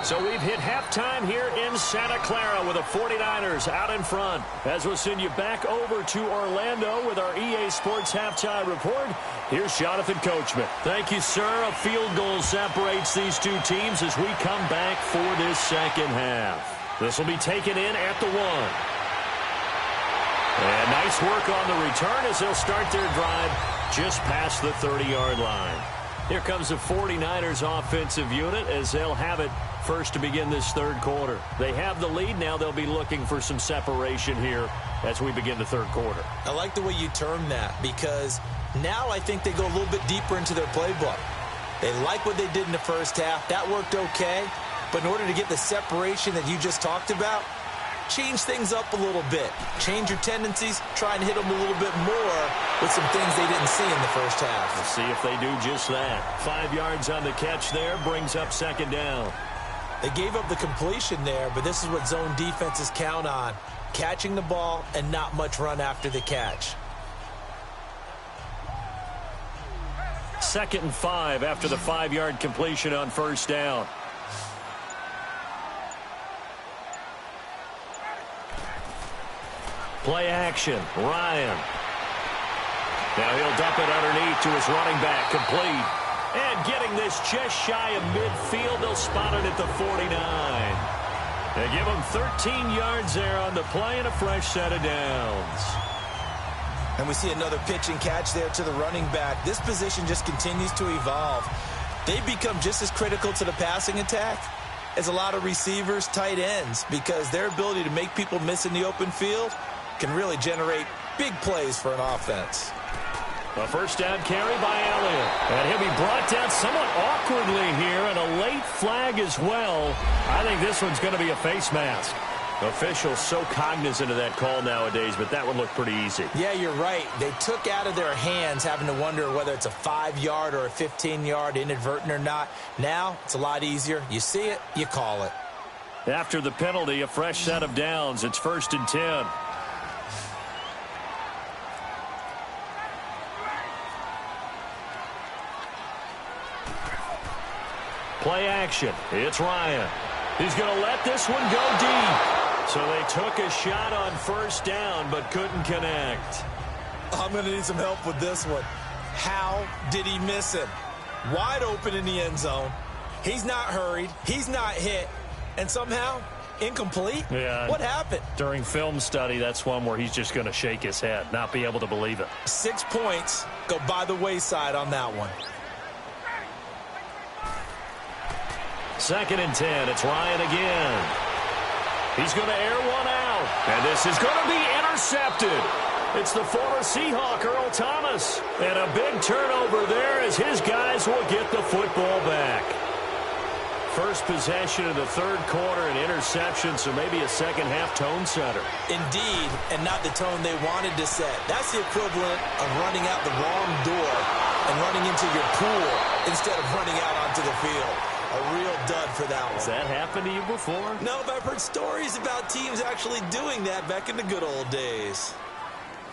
So we've hit halftime here in Santa Clara with the 49ers out in front. As we'll send you back over to Orlando with our EA Sports Halftime Report. Here's Jonathan Coachman. Thank you, sir. A field goal separates these two teams as we come back for this second half. This will be taken in at the 1. And nice work on the return as they'll start their drive just past the 30-yard line. Here comes the 49ers offensive unit as they'll have it first to begin this third quarter. They have the lead. Now they'll be looking for some separation here as we begin the third quarter. I like the way you term that because now I think they go a little bit deeper into their playbook. They like what they did in the first half. That worked okay. But in order to get the separation that you just talked about, change things up a little bit. Change your tendencies. Try and hit them a little bit more with some things they didn't see in the first half. We'll see if they do just that. 5 yards on the catch there brings up second down. They gave up the completion there, but this is what zone defenses count on. Catching the ball and not much run after the catch. 2nd and 5 after the 5-yard completion on first down. Play action. Ryan. Now he'll dump it underneath to his running back. Complete. And getting this just shy of midfield. They'll spot it at the 49. They give him 13 yards there on the play and a fresh set of downs. And we see another pitch and catch there to the running back. This position just continues to evolve. They become just as critical to the passing attack as a lot of receivers, tight ends, because their ability to make people miss in the open field can really generate big plays for an offense. A first down carry by Elliott. And he'll be brought down somewhat awkwardly here, and a late flag as well. I think this one's going to be a face mask. Officials so cognizant of that call nowadays, but that would look pretty easy. Yeah, you're right. They took out of their hands having to wonder whether it's a 5-yard or a 15-yard, inadvertent or not. Now, it's a lot easier. You see it, you call it. After the penalty, a fresh set of downs. It's 1st and 10. Play action. It's Ryan. He's going to let this one go deep. So they took a shot on 1st down, but couldn't connect. I'm going to need some help with this one. How did he miss him? Wide open in the end zone. He's not hurried. He's not hit. And somehow, incomplete? Yeah. What happened? During film study, that's one where he's just going to shake his head, not be able to believe it. 6 points go by the wayside on that one. 2nd and 10. It's Ryan again. He's going to air one out. And this is going to be intercepted. It's the former Seahawk, Earl Thomas. And a big turnover there as his guys will get the football back. First possession of the 3rd quarter, an interception, so maybe a second-half tone setter. Indeed, and not the tone they wanted to set. That's the equivalent of running out the wrong door and running into your pool instead of running out onto the field. A real dud for that one. Has that happened to you before? No, but I've heard stories about teams actually doing that back in the good old days.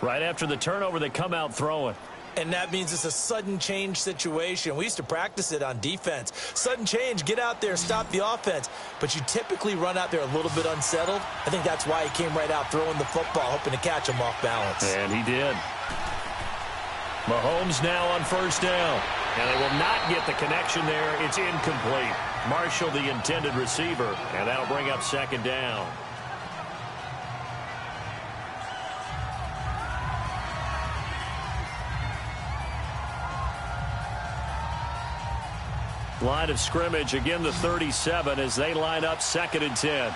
Right after the turnover, they come out throwing. And that means it's a sudden change situation. We used to practice it on defense. Sudden change, get out there, stop the offense. But you typically run out there a little bit unsettled. I think that's why he came right out throwing the football, hoping to catch him off balance. And he did. Mahomes now on 1st down. And they will not get the connection there. It's incomplete. Marshall, the intended receiver, and that'll bring up 2nd down. Line of scrimmage, again the 37 as they line up 2nd and 10.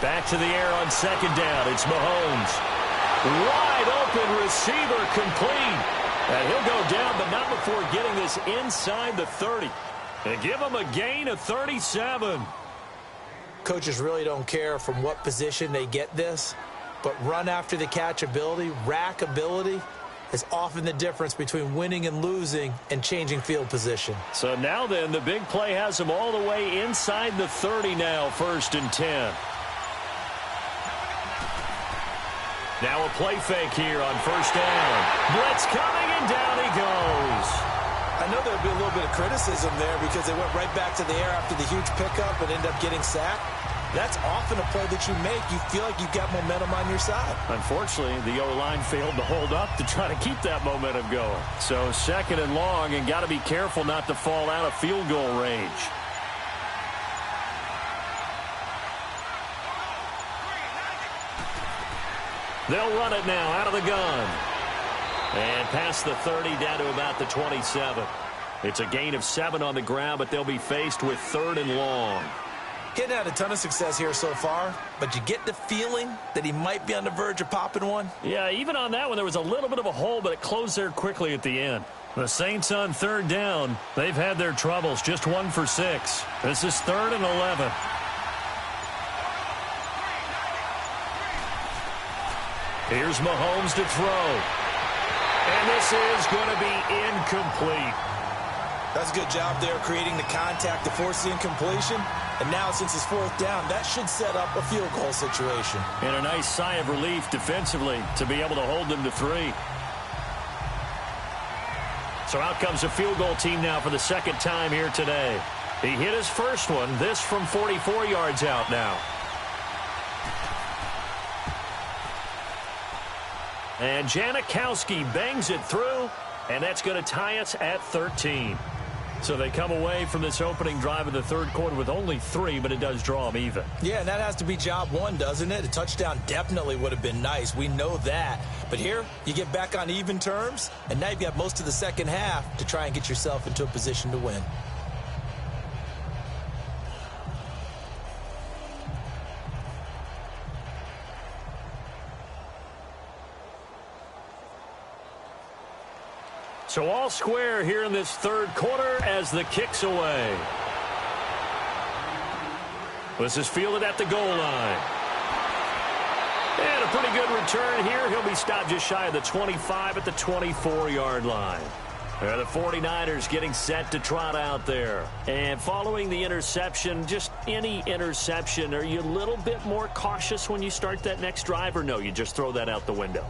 Back to the air on 2nd down. It's Mahomes. Wide open receiver complete. And he'll go down, but not before getting this inside the 30. And give him a gain of 37. Coaches really don't care from what position they get this, but run after the catch ability, rack ability, is often the difference between winning and losing and changing field position. So now then, the big play has him all the way inside the 30 now, 1st and 10. Now a play fake here on 1st down. Blitz coming, and down he goes. I know there'll be a little bit of criticism there because they went right back to the air after the huge pickup and ended up getting sacked. That's often a play that you make. You feel like you've got momentum on your side. Unfortunately, the O-line failed to hold up to try to keep that momentum going. So 2nd and long, and got to be careful not to fall out of field goal range. They'll run it now out of the gun. And past the 30 down to about the 27. It's a gain of 7 on the ground, but they'll be faced with 3rd and long. He hadn't had a ton of success here so far, but you get the feeling that he might be on the verge of popping one. Yeah, even on that one, there was a little bit of a hole, but it closed there quickly at the end. The Saints on 3rd down. They've had their troubles, just 1 for 6. This is 3rd and 11. Here's Mahomes to throw. And this is going to be incomplete. That's a good job there creating the contact to force the incompletion. And now since it's 4th down, that should set up a field goal situation. And a nice sigh of relief defensively to be able to hold them to 3. So out comes a field goal team now for the 2nd time here today. He hit his first one, this from 44 yards out now. And Janikowski bangs it through, and that's going to tie us at 13. So they come away from this opening drive of the 3rd quarter with only 3, but it does draw them even. Yeah, and that has to be job 1, doesn't it? A touchdown definitely would have been nice. We know that. But here, you get back on even terms, and now you've got most of the 2nd half to try and get yourself into a position to win. So all square here in this third quarter as the kick's away. This is fielded at the goal line. And a pretty good return here. He'll be stopped just shy of the 25 at the 24-yard line. The 49ers getting set to trot out there. And following the interception, just any interception, are you a little bit more cautious when you start that next drive, or no, you just throw that out the window?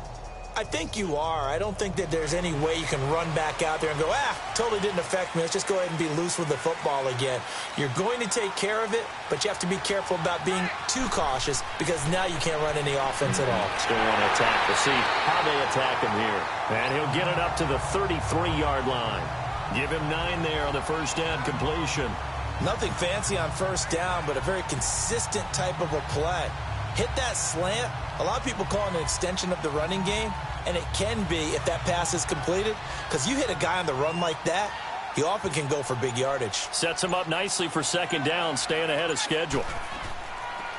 I think you are. I don't think that there's any way you can run back out there and go, totally didn't affect me. Let's just go ahead and be loose with the football again. You're going to take care of it, but you have to be careful about being too cautious because now you can't run any offense at all. Still want to attack. We'll see how they attack him here. And he'll get it up to the 33-yard line. Give him 9 there on the first down completion. Nothing fancy on first down, but a very consistent type of a play. Hit that slant. A lot of people call it an extension of the running game, and it can be if that pass is completed, because you hit a guy on the run like that, he often can go for big yardage. Sets him up nicely for second down, staying ahead of schedule.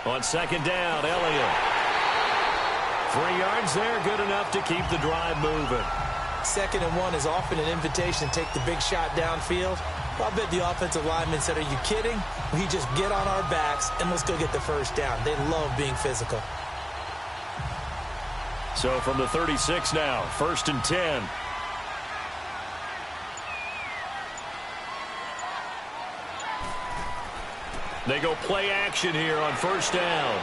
On second down, Elliott. 3 yards there, good enough to keep the drive moving. 2nd and 1 is often an invitation to take the big shot downfield. Well, I bet the offensive lineman said, are you kidding? We just get on our backs and let's go get the first down. They love being physical. So from the 36 now, 1st and 10. They go play action here on first down.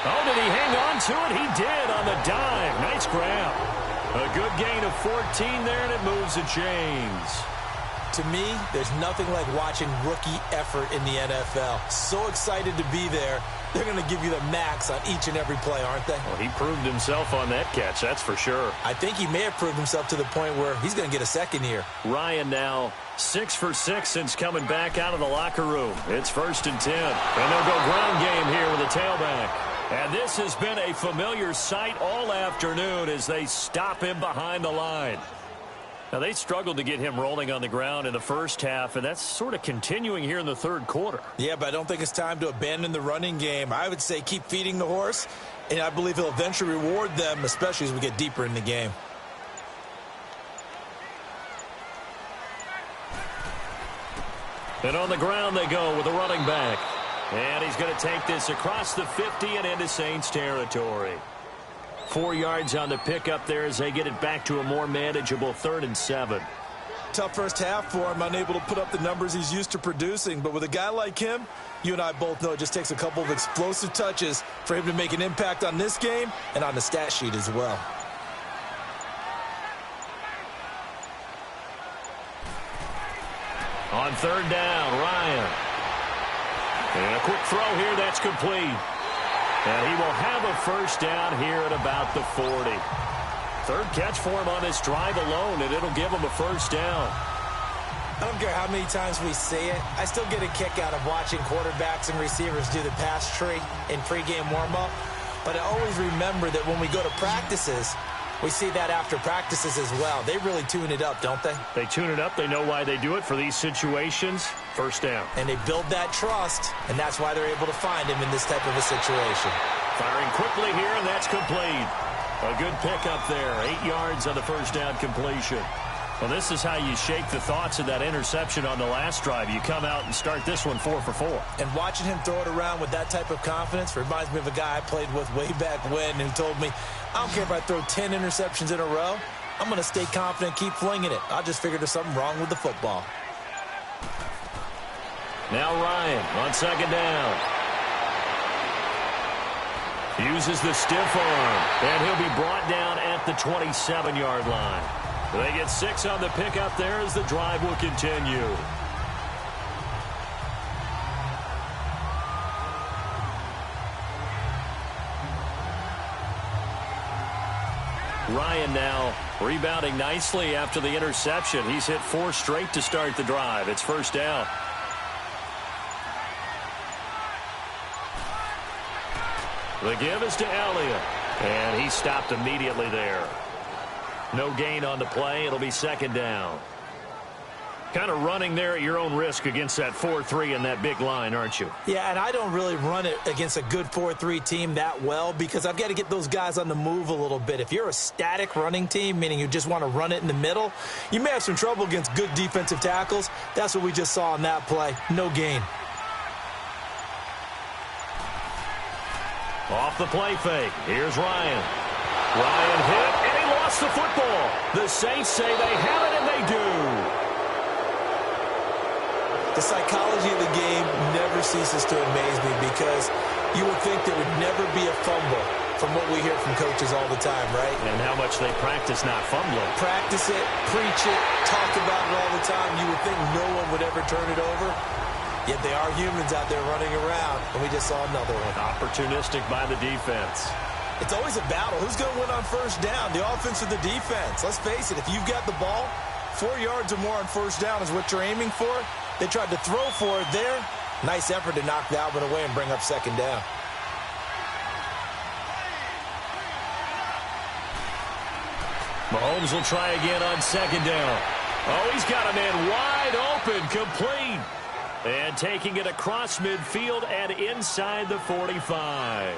Oh, did he hang on to it? He did on the dive. Nice grab. A good gain of 14 there, and it moves the chains. To me, there's nothing like watching rookie effort in the NFL. So excited to be there. They're going to give you the max on each and every play, aren't they? Well, he proved himself on that catch, that's for sure. I think he may have proved himself to the point where he's going to get a second here. Ryan now 6 for 6 since coming back out of the locker room. It's 1st and 10. And they'll go ground game here with a tailback. And this has been a familiar sight all afternoon as they stop him behind the line. Now, they struggled to get him rolling on the ground in the first half, and that's sort of continuing here in the third quarter. Yeah, but I don't think it's time to abandon the running game. I would say keep feeding the horse, and I believe he'll eventually reward them, especially as we get deeper in the game. And on the ground they go with the running back. And he's going to take this across the 50 and into Saints territory. 4 yards on the pickup there as they get it back to a more manageable 3rd and 7. Tough first half for him, unable to put up the numbers he's used to producing. But with a guy like him, you and I both know it just takes a couple of explosive touches for him to make an impact on this game and on the stat sheet as well. On 3rd down, Ryan. And a quick throw here, that's complete. And he will have a first down here at about the 40. 3rd catch for him on this drive alone, and it'll give him a first down. I don't care how many times we say it. I still get a kick out of watching quarterbacks and receivers do the pass tree in pregame warm-up. But I always remember that when we go to practices, we see that after practices as well. They really tune it up, don't they? They tune it up. They know why they do it for these situations. First down. And they build that trust, and that's why they're able to find him in this type of a situation. Firing quickly here, and that's complete. A good pickup there. 8 yards on the first down completion. Well, this is how you shake the thoughts of that interception on the last drive. You come out and start this one 4 for 4. And watching him throw it around with that type of confidence reminds me of a guy I played with way back when who told me, I don't care if I throw 10 interceptions in a row. I'm going to stay confident, keep flinging it. I just figured there's something wrong with the football. Now Ryan on 2nd down. Uses the stiff arm, and he'll be brought down at the 27-yard line. They get 6 on the pickup there as the drive will continue. Ryan now rebounding nicely after the interception. He's hit 4 straight to start the drive. It's first down. The give is to Elliott, and he stopped immediately there. No gain on the play. It'll be 2nd down. Kind of running there at your own risk against that 4-3 and that big line, aren't you? Yeah, and I don't really run it against a good 4-3 team that well because I've got to get those guys on the move a little bit. If you're a static running team, meaning you just want to run it in the middle, you may have some trouble against good defensive tackles. That's what we just saw on that play. No gain. Off the play fake. Here's Ryan. Ryan hit, and he lost the football. The Saints say they have it, and they do. The psychology of the game never ceases to amaze me because you would think there would never be a fumble from what we hear from coaches all the time, right? And how much they practice not fumbling. Practice it, preach it, talk about it all the time. You would think no one would ever turn it over. Yet they are humans out there running around, and we just saw another one. Opportunistic by the defense. It's always a battle. Who's going to win on first down, the offense or the defense? Let's face it, if you've got the ball, 4 yards or more on first down is what you're aiming for. They tried to throw for it there. Nice effort to knock that one away and bring up second down. Mahomes will try again on second down. Oh, he's got a man wide open, complete. And taking it across midfield and inside the 45.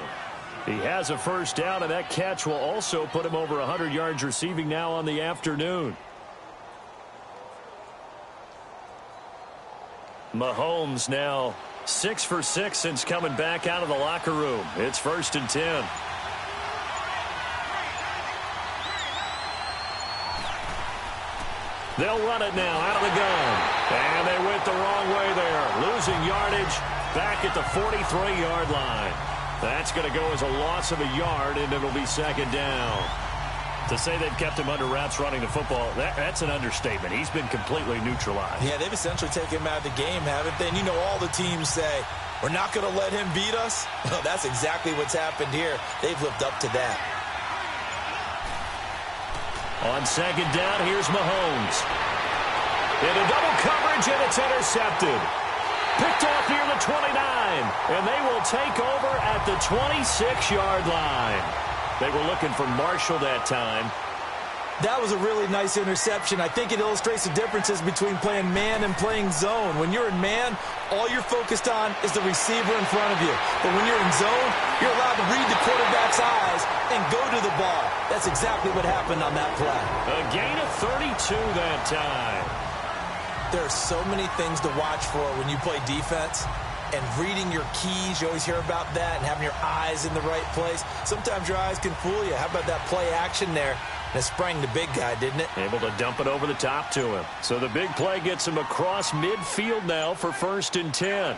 He has a first down, and that catch will also put him over 100 yards receiving now on the afternoon. Mahomes now 6 for 6 since coming back out of the locker room. It's 1st and 10. They'll run it now out of the gun. And they went the wrong way there. Losing yardage back at the 43-yard line. That's going to go as a loss of a yard, and it'll be second down. To say they've kept him under wraps running the football, that's an understatement. He's been completely neutralized. Yeah, they've essentially taken him out of the game, haven't they? And you know all the teams say, we're not going to let him beat us. Well, that's exactly what's happened here. They've lived up to that. On second down, here's Mahomes. Into double coverage, and it's intercepted. Picked off near the 29, and they will take over at the 26-yard line. They were looking for Marshall that time. That was a really nice interception. I think it illustrates the differences between playing man and playing zone. When you're in man, all you're focused on is the receiver in front of you. But when you're in zone, you're allowed to read the quarterback's eyes and go to the ball. That's exactly what happened on that play. A gain of 32 that time. There are so many things to watch for when you play defense. And reading your keys, you always hear about that, and having your eyes in the right place. Sometimes your eyes can fool you. How about that play action there? And it sprang the big guy, didn't it? Able to dump it over the top to him. So the big play gets him across midfield now for 1st and 10.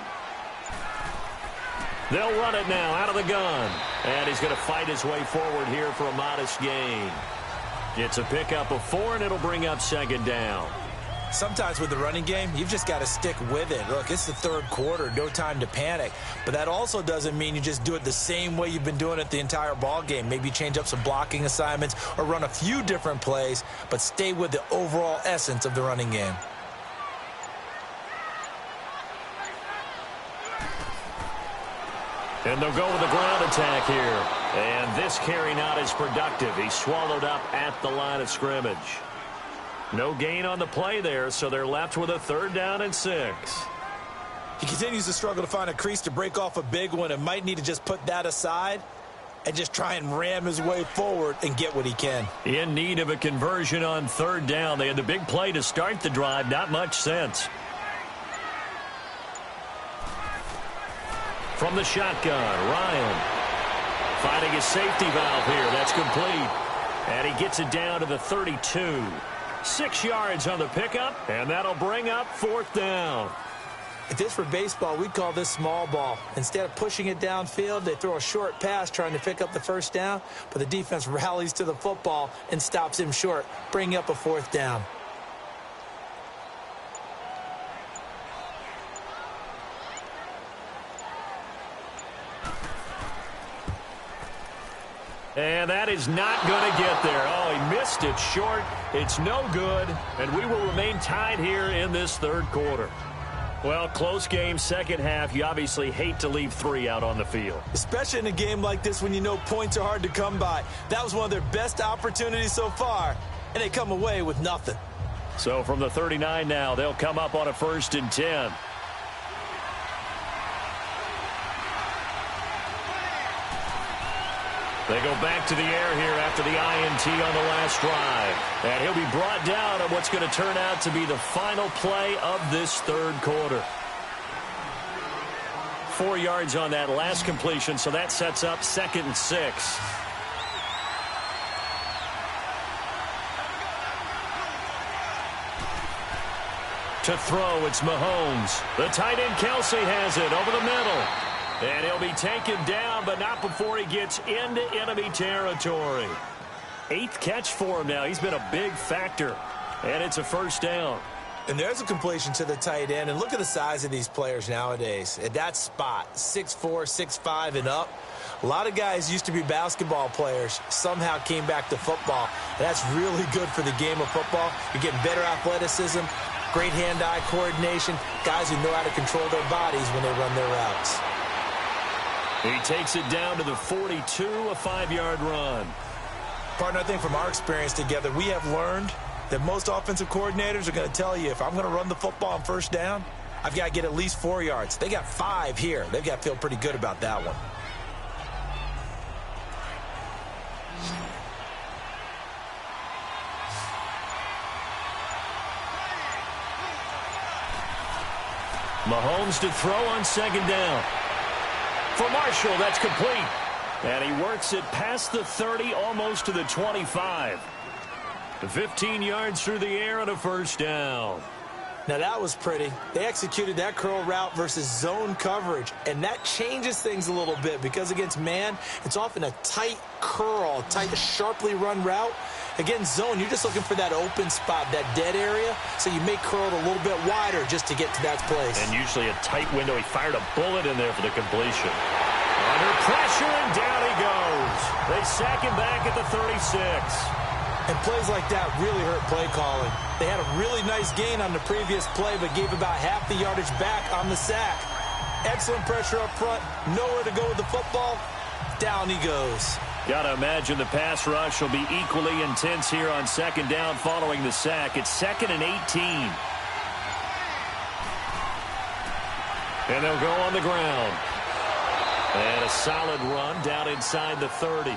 They'll run it now out of the gun. And he's going to fight his way forward here for a modest gain. It's a pickup of 4, and it'll bring up second down. Sometimes with the running game, you've just got to stick with it. Look, it's the third quarter, no time to panic. But that also doesn't mean you just do it the same way you've been doing it the entire ball game. Maybe change up some blocking assignments or run a few different plays, but stay with the overall essence of the running game. And they'll go with the ground attack here. And this carry not as productive. He's swallowed up at the line of scrimmage. No gain on the play there, so they're left with a 3rd down and 6. He continues to struggle to find a crease to break off a big one and might need to just put that aside and just try and ram his way forward and get what he can. In need of a conversion on 3rd down. They had the big play to start the drive. Not much sense. From the shotgun, Ryan finding his safety valve here. That's complete. And he gets it down to the 32. 6 yards on the pickup, and that'll bring up 4th down. If this were baseball, we'd call this small ball. Instead of pushing it downfield, they throw a short pass trying to pick up the 1st down, but the defense rallies to the football and stops him short, bringing up a 4th down. And that is not going to get there. Oh, he missed it short. It's no good, and we will remain tied here in this 3rd quarter. Well, close game, second half. You obviously hate to leave 3 out on the field. Especially in a game like this when you know points are hard to come by. That was one of their best opportunities so far, and they come away with nothing. So from the 39 now, they'll come up on a 1st and 10. They go back to the air here after the INT on the last drive. And he'll be brought down on what's going to turn out to be the final play of this 3rd quarter. 4 yards on that last completion, so that sets up 2nd and 6. To throw, it's Mahomes. The tight end Kelsey has it over the middle. And he'll be taken down, but not before he gets into enemy territory. 8th catch for him now. He's been a big factor. And it's a 1st down. And there's a completion to the tight end. And look at the size of these players nowadays. At that spot, 6'4", 6'5", and up. A lot of guys used to be basketball players, somehow came back to football. And that's really good for the game of football. You're getting better athleticism, great hand-eye coordination, guys who know how to control their bodies when they run their routes. He takes it down to the 42, a 5-yard run. Partner, I think from our experience together, we have learned that most offensive coordinators are going to tell you, if I'm going to run the football on 1st down, I've got to get at least 4 yards. They got 5 here. They've got to feel pretty good about that one. Mahomes to throw on 2nd down. For Marshall, that's complete. And he works it past the 30, almost to the 25. 15 yards through the air and a 1st down. Now that was pretty. They executed that curl route versus zone coverage, and that changes things a little bit because against man, it's often a tight curl, tight, sharply run route. Against zone, you're just looking for that open spot, that dead area, so you may curl it a little bit wider just to get to that place. And usually a tight window. He fired a bullet in there for the completion. Under pressure, and down he goes. They sack him back at the 36. And plays like that really hurt play calling. They had a really nice gain on the previous play, but gave about half the yardage back on the sack. Excellent pressure up front. Nowhere to go with the football. Down he goes. Got to imagine the pass rush will be equally intense here on 2nd down following the sack. It's 2nd and 18. And they'll go on the ground. And a solid run down inside the 30.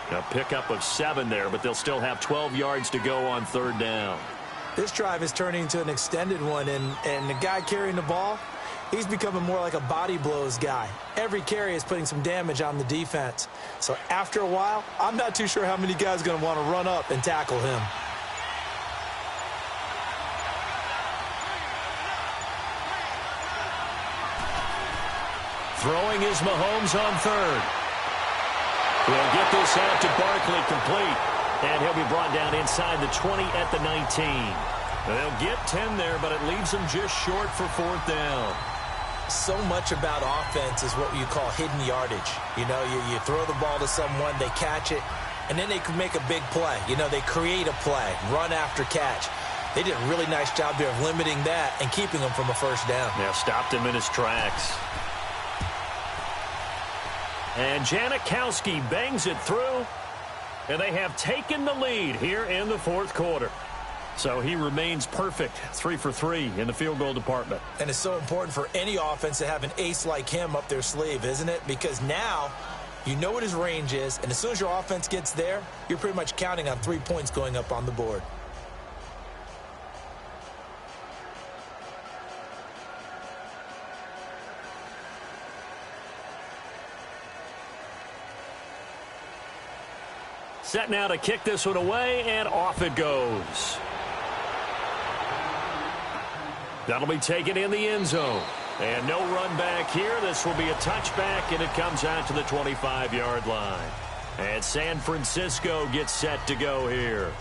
A pickup of 7 there, but they'll still have 12 yards to go on 3rd down. This drive is turning into an extended one, and the guy carrying the ball, he's becoming more like a body blows guy. Every carry is putting some damage on the defense. So after a while, I'm not too sure how many guys are going to want to run up and tackle him. Throwing is Mahomes on 3rd. He'll get this out to Barkley, complete. And he'll be brought down inside the 20 at the 19. They'll get 10 there, but it leaves them just short for 4th down. So much about offense is what you call hidden yardage. You know, you throw the ball to someone, they catch it, and then they can make a big play. You know, they create a play, run after catch. They did a really nice job there of limiting that and keeping him from a 1st down. Yeah, stopped him in his tracks. And Janikowski bangs it through, and they have taken the lead here in the 4th quarter. So he remains perfect, 3 for 3 in the field goal department. And it's so important for any offense to have an ace like him up their sleeve, isn't it? Because now you know what his range is, and as soon as your offense gets there, you're pretty much counting on 3 points going up on the board. Set now to kick this one away, and off it goes. That'll be taken in the end zone. And no run back here. This will be a touchback, and it comes out to the 25-yard line. And San Francisco gets set to go here.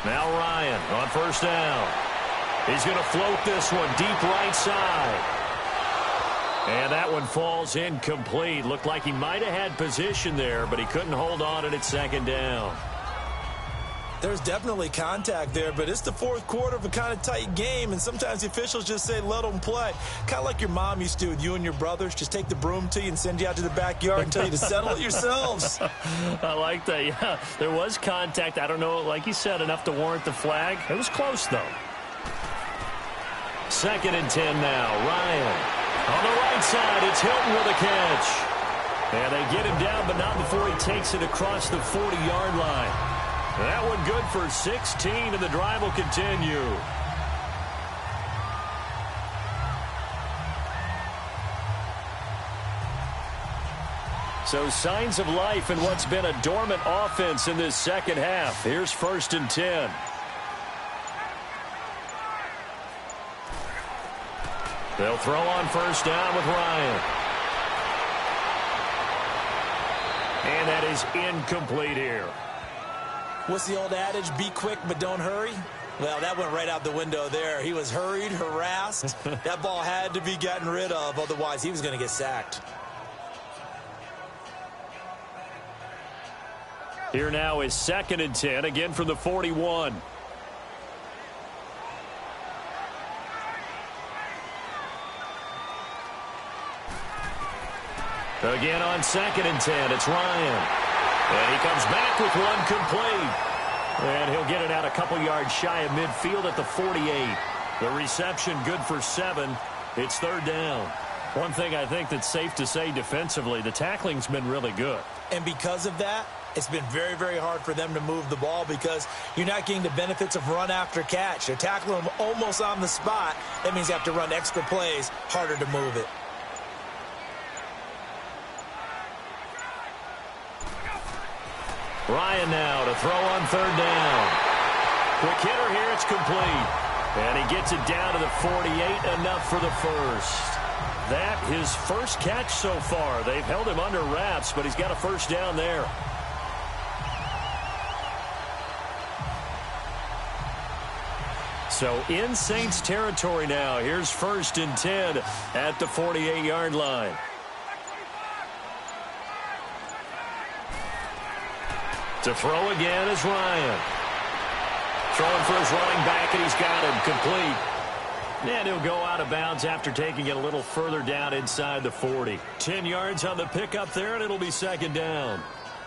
Now Ryan on 1st down. He's going to float this one deep right side. And that one falls incomplete. Looked like he might have had position there, but he couldn't hold on it at second down. There's definitely contact there, but it's the fourth quarter of a kind of tight game, and sometimes the officials just say, let them play. Kind of like your mom used to with you and your brothers. Just take the broom to you and send you out to the backyard and tell you to settle it yourselves. I like that, yeah. There was contact. I don't know, like you said, enough to warrant the flag. It was close, though. 2nd and 10 now. Ryan. On the right side, it's Hilton with a catch. And they get him down, but not before he takes it across the 40-yard line. That one good for 16, and the drive will continue. So signs of life in what's been a dormant offense in this second half. Here's 1st and 10. They'll throw on 1st down with Ryan. And that is incomplete here. What's the old adage, be quick but don't hurry? Well, that went right out the window there. He was hurried, harassed. That ball had to be gotten rid of, otherwise he was going to get sacked. Here now is 2nd and 10, again from the 41. Again on 2nd and 10, it's Ryan. And he comes back with one complete. And he'll get it out a couple yards shy of midfield at the 48. The reception good for 7. It's 3rd down. One thing I think that's safe to say defensively, the tackling's been really good. And because of that, it's been very, very hard for them to move the ball because you're not getting the benefits of run after catch. They're tackling them almost on the spot. That means you have to run extra plays, harder to move it. Ryan now to throw on 3rd down. Quick hitter here, it's complete. And he gets it down to the 48, enough for the first. That his first catch so far. They've held him under wraps, but he's got a 1st down there. So in Saints territory now. Here's 1st and 10 at the 48-yard line. To throw again is Ryan. Throwing for his running back, and he's got him complete. And he'll go out of bounds after taking it a little further down inside the 40. 10 yards on the pickup there, and it'll be 2nd down.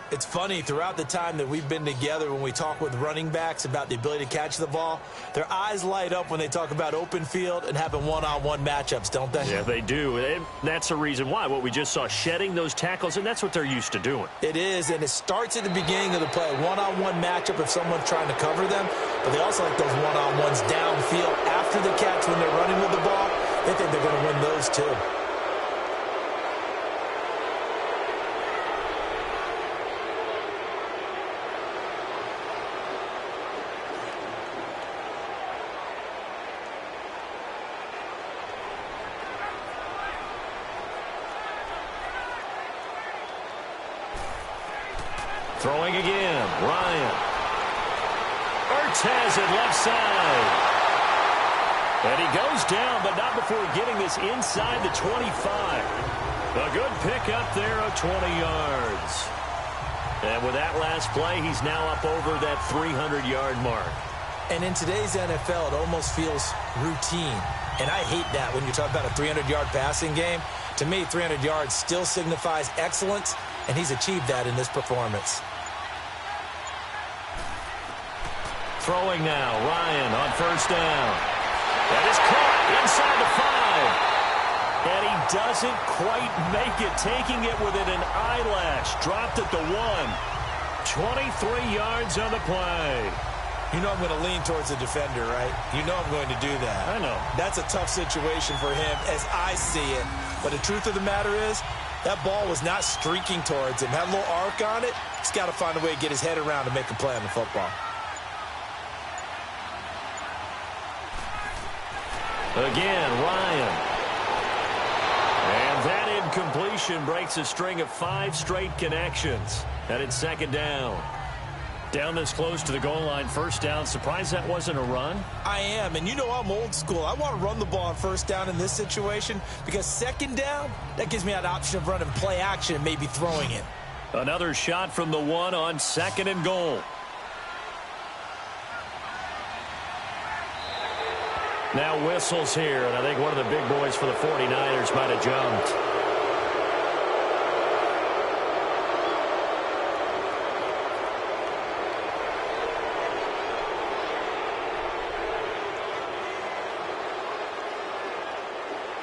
It's funny, throughout the time that we've been together, when we talk with running backs about the ability to catch the ball, their eyes light up when they talk about open field and having one-on-one matchups, don't they? Yeah, they do. And that's the reason why. What we just saw, shedding those tackles, and that's what they're used to doing. It is, and it starts at the beginning of the play. One-on-one matchup if someone's trying to cover them, but they also like those one-on-ones downfield after the catch when they're running with the ball. They think they're going to win those too. Throwing again, Ryan. Ertz has it left side. And he goes down, but not before getting this inside the 25. A good pickup there of 20 yards. And with that last play, he's now up over that 300-yard mark. And in today's NFL, it almost feels routine. And I hate that when you talk about a 300-yard passing game. To me, 300 yards still signifies excellence, and he's achieved that in this performance. Throwing now, Ryan on 1st down. That is caught inside the 5. And he doesn't quite make it, taking it within an eyelash. Dropped at the 1. 23 yards on the play. You know I'm going to lean towards the defender, right? You know I'm going to do that. I know. That's a tough situation for him as I see it. But the truth of the matter is, that ball was not streaking towards him. Had a little arc on it. He's got to find a way to get his head around to make a play on the football. Again, Ryan. And that incompletion breaks a string of 5 straight connections. And it's 2nd down. Down this close to the goal line, first down. Surprised that wasn't a run? I am, and you know I'm old school. I want to run the ball on first down in this situation because second down, that gives me an option of running play action and maybe throwing it. Another shot from the 1 on 2nd and goal. Now whistles here, and I think one of the big boys for the 49ers might have jumped.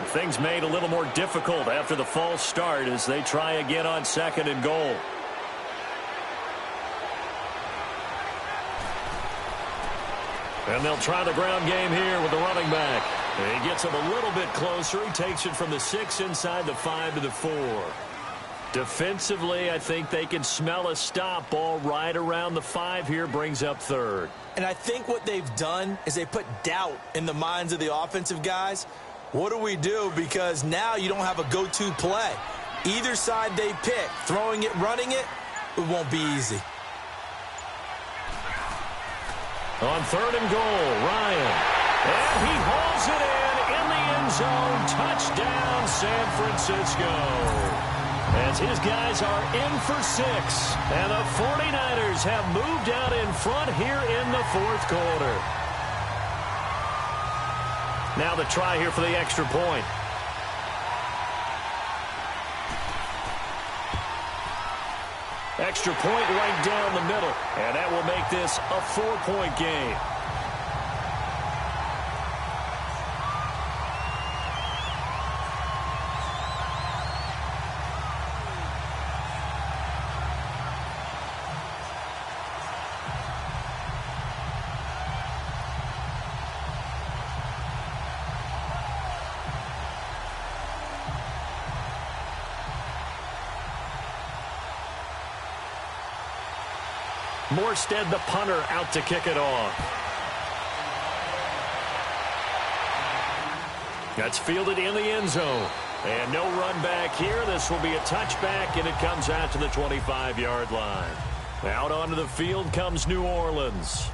Things made a little more difficult after the false start as they try again on 2nd and goal. And they'll try the ground game here with the running back. He gets him a little bit closer. He takes it from the 6 inside the 5 to the 4. Defensively, I think they can smell a stop. Ball right around the 5 here, brings up 3rd. And I think what they've done is they put doubt in the minds of the offensive guys. What do we do? Because now you don't have a go-to play. Either side they pick, throwing it, running it, it won't be easy. On 3rd and goal, Ryan. And he hauls it in the end zone. Touchdown, San Francisco. As his guys are in for 6. And the 49ers have moved out in front here in the 4th quarter. Now the try here for the extra point. Extra point right down the middle. And that will make this a 4-point game. Morstead, the punter, out to kick it off. That's fielded in the end zone. And no run back here. This will be a touchback, and it comes out to the 25-yard line. Out onto the field comes New Orleans.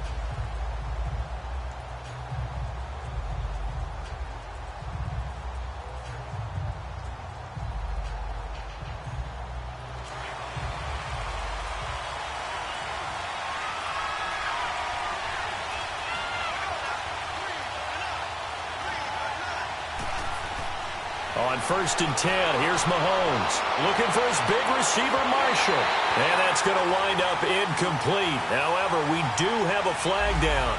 On 1st and 10, here's Mahomes. Looking for his big receiver, Marshall. And that's going to wind up incomplete. However, we do have a flag down.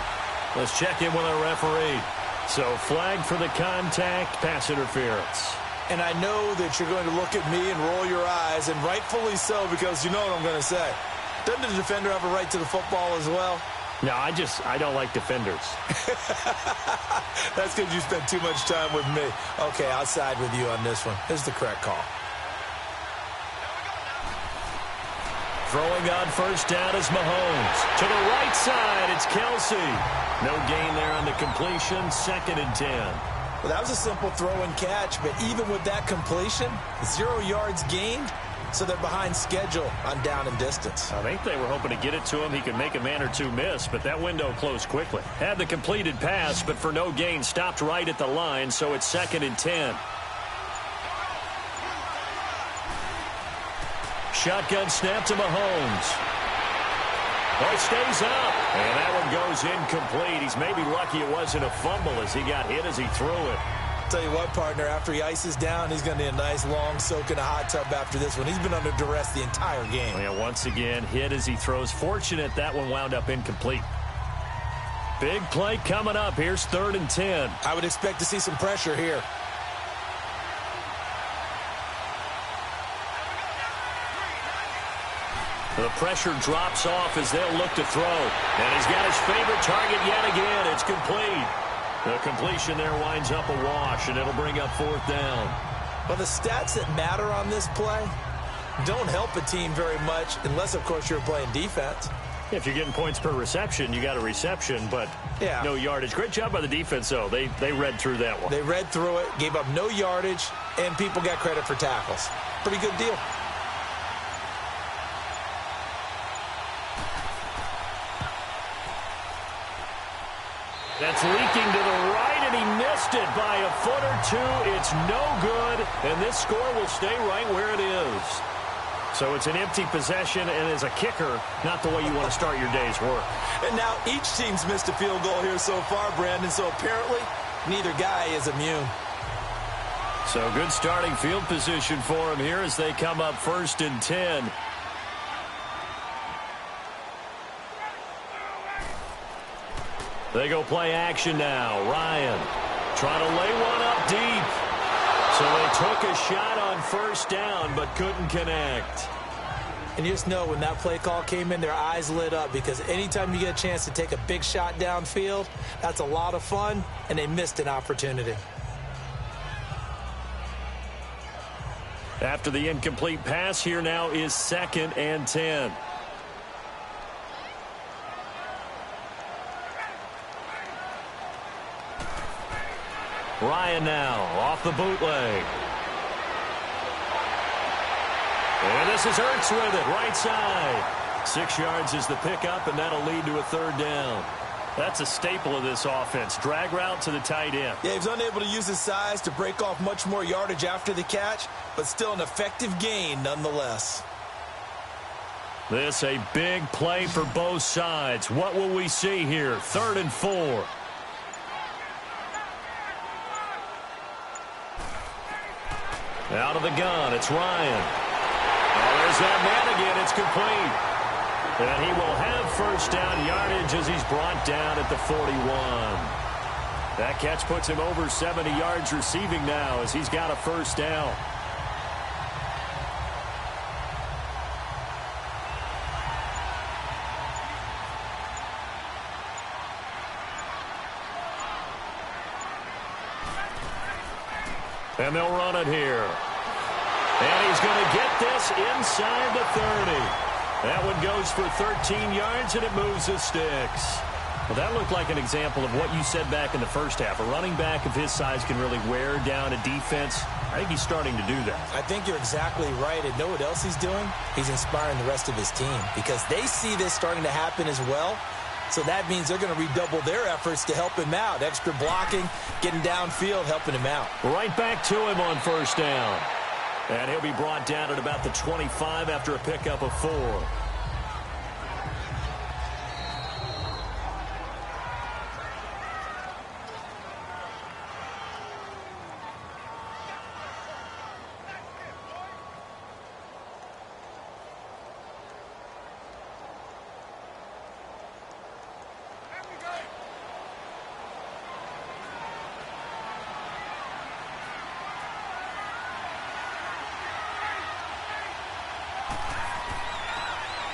Let's check in with our referee. So, flag for the contact, pass interference. And I know that you're going to look at me and roll your eyes, and rightfully so, because you know what I'm going to say. Doesn't the defender have a right to the football as well? No, I don't like defenders. That's because you spent too much time with me. Okay, I'll side with you on this one. Here's the correct call. Throwing on 1st down is Mahomes. To the right side, it's Kelsey. No gain there on the completion, 2nd and 10. Well, that was a simple throw and catch, but even with that completion, 0 yards gained. So they're behind schedule on down and distance. I think they were hoping to get it to him. He could make a man or two miss, but that window closed quickly. Had the completed pass, but for no gain, stopped right at the line, so it's 2nd and 10. Shotgun snap to Mahomes. Oh, it stays up, and that one goes incomplete. He's maybe lucky it wasn't a fumble as he got hit as he threw it. Tell you what, partner, after he ices down, he's going to need a nice long soak in a hot tub after this one. He's been under duress the entire game. Yeah, once again, hit as he throws. Fortunate that one wound up incomplete. Big play coming up. Here's 3rd and 10. I would expect to see some pressure here. The pressure drops off as they'll look to throw. And he's got his favorite target yet again. It's complete. The completion there winds up a wash, and it'll bring up 4th down. Well, the stats that matter on this play don't help a team very much unless, of course, you're playing defense. If you're getting points per reception, you got a reception, but no yardage. Great job by the defense, though. They read through that one. They read through it, gave up no yardage, and people got credit for tackles. Pretty good deal. That's leaking to the right, and he missed it by a foot or two. It's no good, and this score will stay right where it is. So it's an empty possession, and as a kicker, not the way you want to start your day's work. And now each team's missed a field goal here so far, Brandon, so apparently neither guy is immune. So good starting field position for him here as they come up 1st and 10. They go play action now. Ryan trying to lay one up deep. So they took a shot on 1st down but couldn't connect. And you just know when that play call came in, their eyes lit up because anytime you get a chance to take a big shot downfield, that's a lot of fun, and they missed an opportunity. After the incomplete pass, here now is 2nd and 10. Ryan now off the bootleg. And this is Ertz with it, right side. 6 yards is the pickup, and that'll lead to a 3rd down. That's a staple of this offense. Drag route to the tight end. Yeah, he was unable to use his size to break off much more yardage after the catch, but still an effective gain nonetheless. This a big play for both sides. What will we see here? 3rd and 4. Out of the gun, it's Ryan. Oh, there's that man again. It's complete. And he will have 1st down yardage as he's brought down at the 41. That catch puts him over 70 yards receiving now as he's got a 1st down. And they'll run it here. And he's going to get this inside the 30. That one goes for 13 yards, and it moves the sticks. Well, that looked like an example of what you said back in the first half. A running back of his size can really wear down a defense. I think he's starting to do that. I think you're exactly right. And know what else he's doing? He's inspiring the rest of his team because they see this starting to happen as well. So that means they're going to redouble their efforts to help him out. Extra blocking, getting downfield, helping him out. Right back to him on 1st down. And he'll be brought down at about the 25 after a pickup of 4.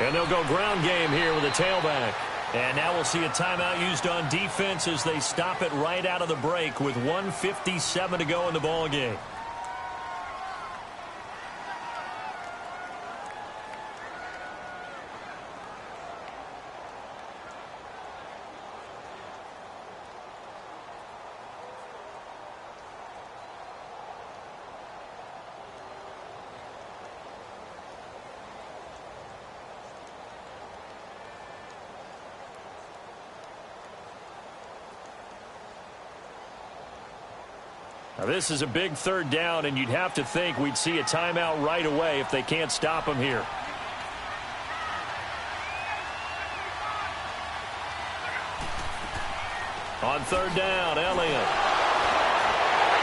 And they'll go ground game here with a tailback. And now we'll see a timeout used on defense as they stop it right out of the break with 1:57 to go in the ball game. Now this is a big 3rd down, and you'd have to think we'd see a timeout right away if they can't stop him here. On 3rd down, Elliott.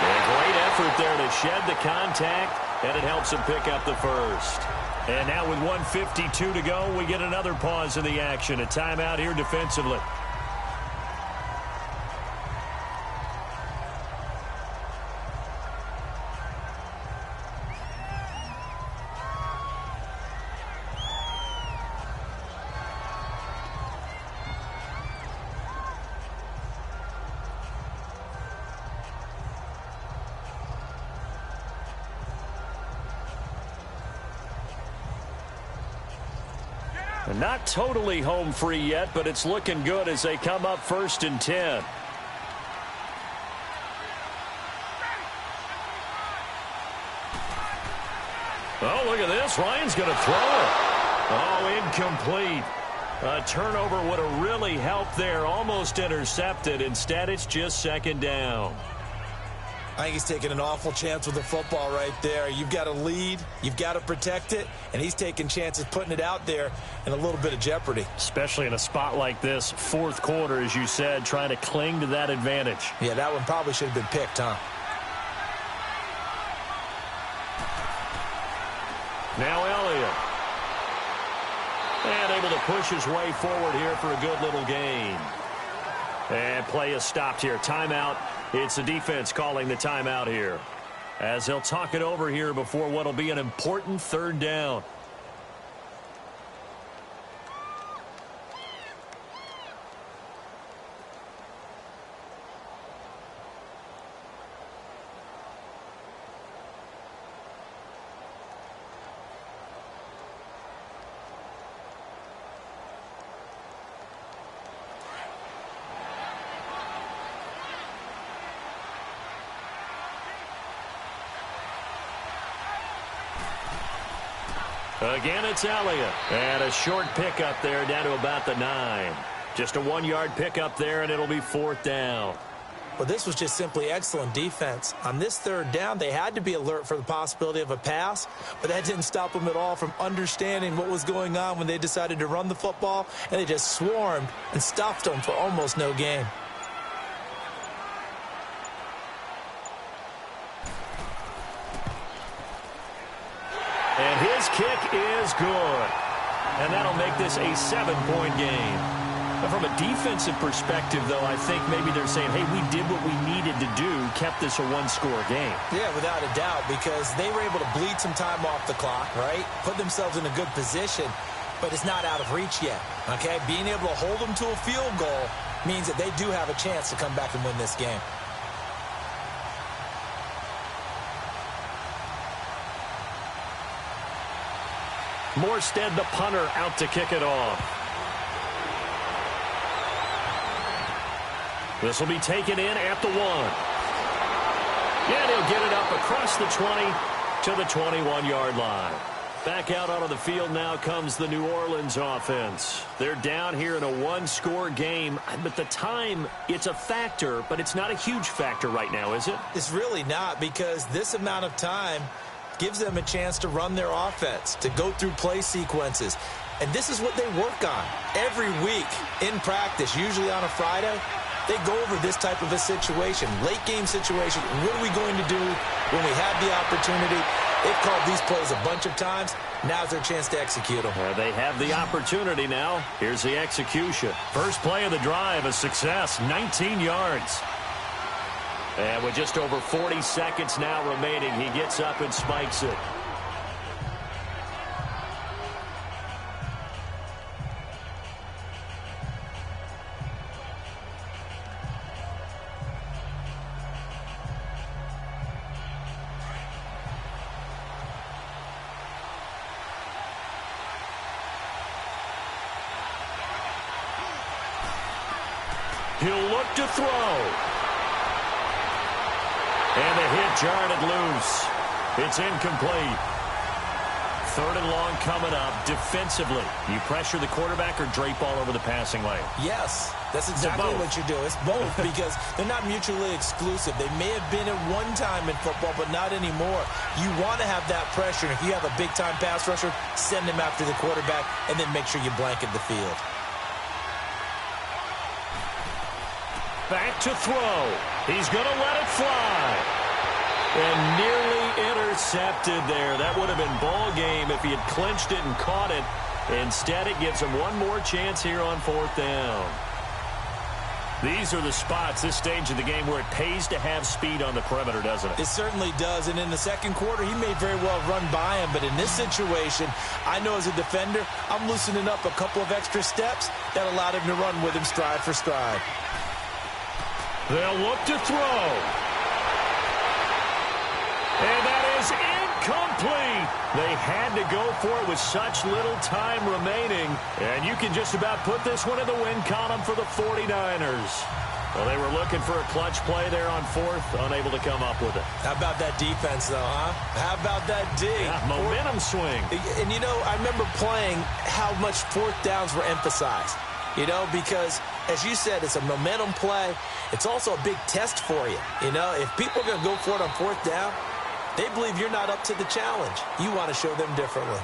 And a great effort there to shed the contact, and it helps him pick up the 1st. And now with 1:52 to go, we get another pause in the action. A timeout here defensively. Not totally home free yet, but it's looking good as they come up 1st and 10. Oh, look at this. Ryan's going to throw it. Oh, incomplete. A turnover would have really helped there. Almost intercepted. Instead, it's just second down. I think he's taking an awful chance with the football right there. You've got to lead. You've got to protect it. And he's taking chances putting it out there in a little bit of jeopardy. Especially in a spot like this, fourth quarter, as you said, trying to cling to that advantage. Yeah, that one probably should have been picked, huh? Now Elliott. And able to push his way forward here for a good little gain. And play is stopped here. Timeout. It's the defense calling the timeout here, as they'll talk it over here before what will be an important third down. Again, it's Elliott. And a short pickup there down to about the 9. Just a 1-yard pickup there, and it'll be fourth down. Well, this was just simply excellent defense. On this third down, they had to be alert for the possibility of a pass, but that didn't stop them at all from understanding what was going on when they decided to run the football, and they just swarmed and stuffed them for almost no gain. And his kick is good. And that'll make this a 7-point game. But from a defensive perspective, though, I think maybe they're saying, hey, we did what we needed to do, kept this a one-score game. Yeah, without a doubt, because they were able to bleed some time off the clock, right? Put themselves in a good position, but it's not out of reach yet, okay? Being able to hold them to a field goal means that they do have a chance to come back and win this game. Morstead, the punter, out to kick it off. This will be taken in at the 1. Yeah, he'll get it up across the 20 to the 21-yard line. Back out onto the field now comes the New Orleans offense. They're down here in a one-score game. But the time, it's a factor, but it's not a huge factor right now, is it? It's really not, because this amount of time gives them a chance to run their offense, to go through play sequences. And this is what they work on every week in practice, usually on a Friday. They go over this type of a situation, late game situation. What are we going to do when we have the opportunity? They've called these plays a bunch of times. Now's their chance to execute them. They have the opportunity now. Here's the execution. First play of the drive, a success, 19 yards. And with just over 40 seconds now remaining, he gets up and spikes it. He'll look to throw. And the hit jarred it loose. It's incomplete. Third and long coming up. Defensively, you pressure the quarterback or drape all over the passing lane? Yes, that's exactly what you do. It's both, because they're not mutually exclusive. They may have been at one time in football, but not anymore. You want to have that pressure. And if you have a big-time pass rusher, send him after the quarterback, and then make sure you blanket the field. Back to throw. He's going to let it fly. And nearly intercepted there. That would have been ball game if he had clinched it and caught it. Instead, it gives him one more chance here on fourth down. These are the spots, this stage of the game, where it pays to have speed on the perimeter, doesn't it? It certainly does. And in the second quarter, he may very well run by him. But in this situation, I know as a defender, I'm loosening up a couple of extra steps that allowed him to run with him stride for stride. They'll look to throw. And that is complete. They had to go for it with such little time remaining. And you can just about put this one in the win column for the 49ers. Well, they were looking for a clutch play there on fourth, unable to come up with it. How about that defense, though, huh? How about that D? Yeah, momentum swing. And, you know, I remember playing how much fourth downs were emphasized, you know, because, as you said, it's a momentum play. It's also a big test for you. You know, if people are going to go for it on fourth down, they believe you're not up to the challenge. You want to show them differently.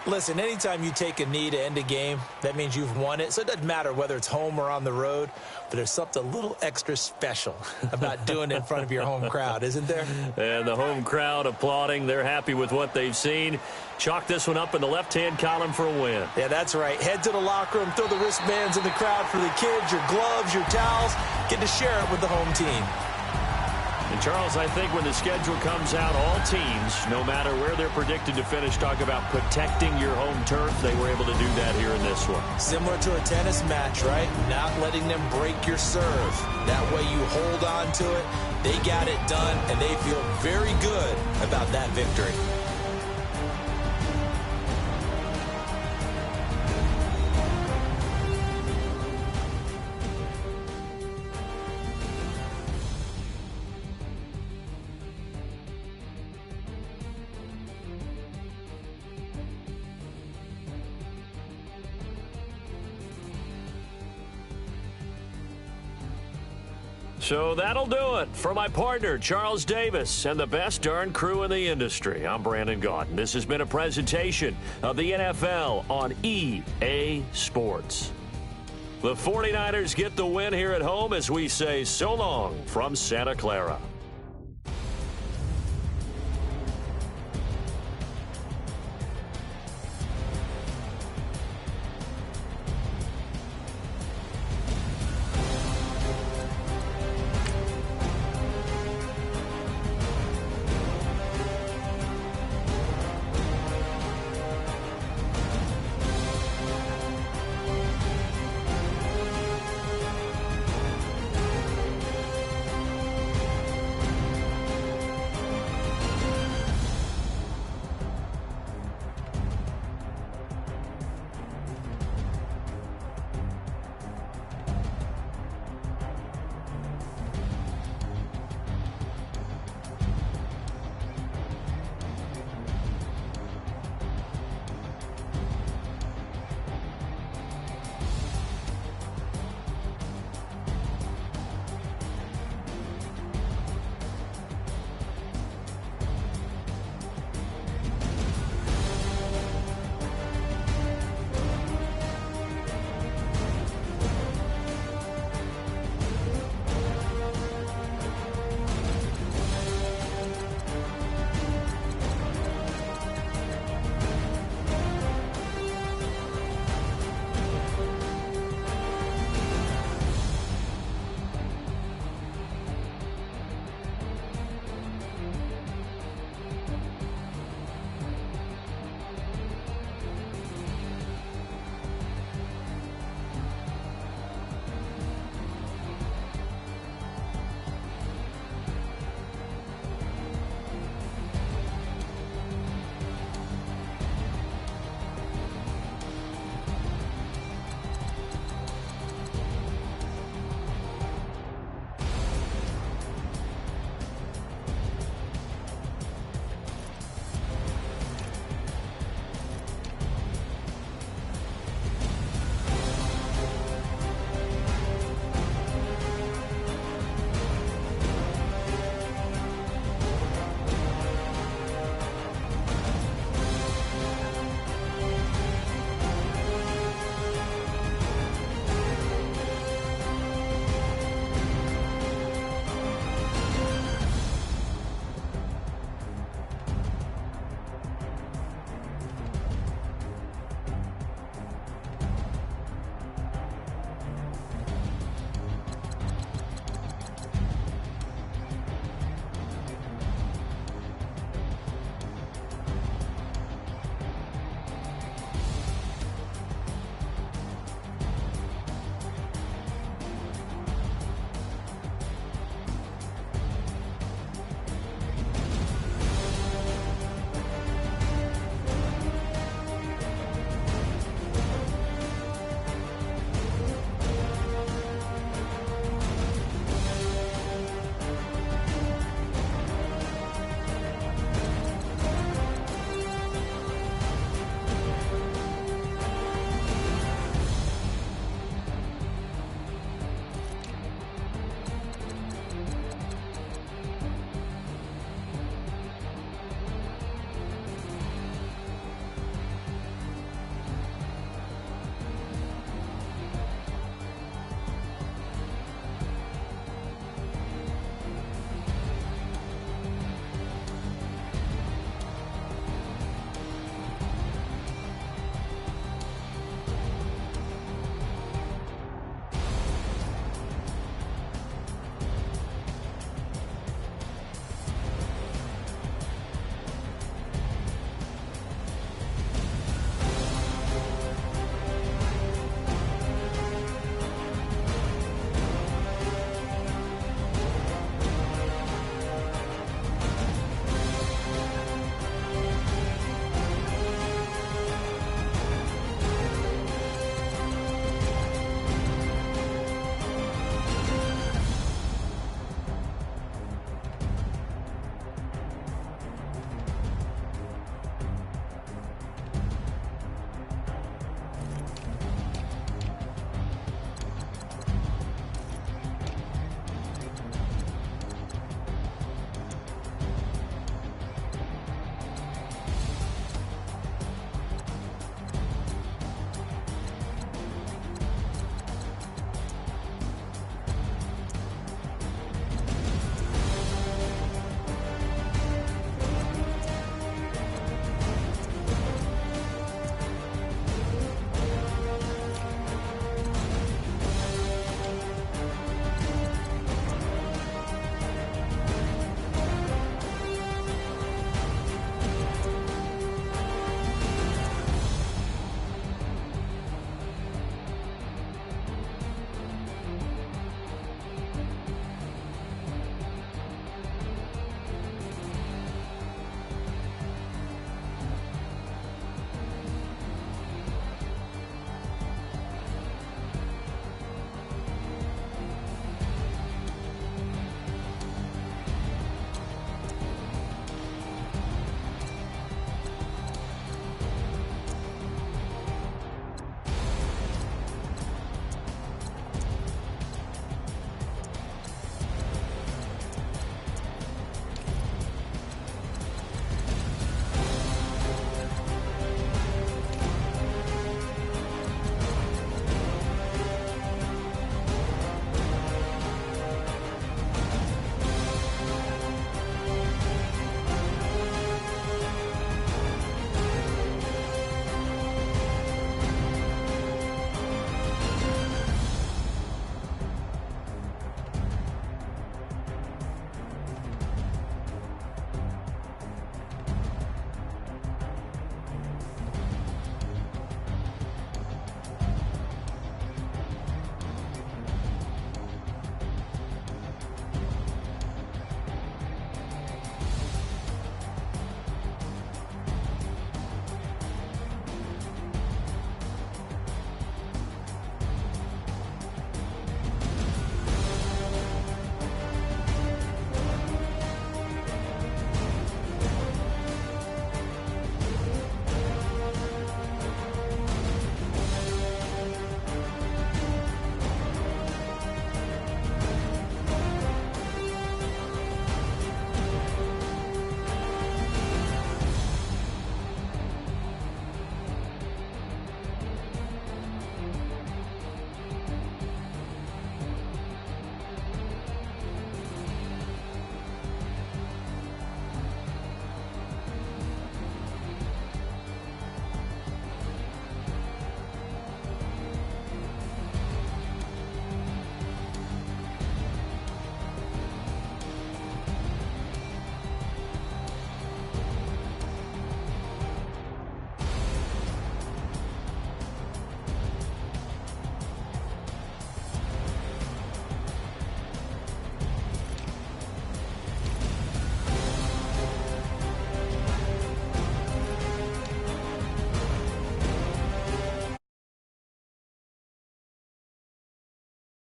Listen, anytime you take a knee to end a game, that means you've won it. So it doesn't matter whether it's home or on the road, but there's something a little extra special about doing it in front of your home crowd, isn't there? And the home crowd applauding. They're happy with what they've seen. Chalk this one up in the left-hand column for a win. Yeah, that's right. Head to the locker room, throw the wristbands in the crowd for the kids, your gloves, your towels. Get to share it with the home team. And, Charles, I think when the schedule comes out, all teams, no matter where they're predicted to finish, talk about protecting your home turf. They were able to do that here in this one. Similar to a tennis match, right? Not letting them break your serve. That way you hold on to it. They got it done, and they feel very good about that victory. So that'll do it. For my partner, Charles Davis, and the best darn crew in the industry, I'm Brandon Gaudin. This has been a presentation of the NFL on EA Sports. The 49ers get the win here at home as we say so long from Santa Clara.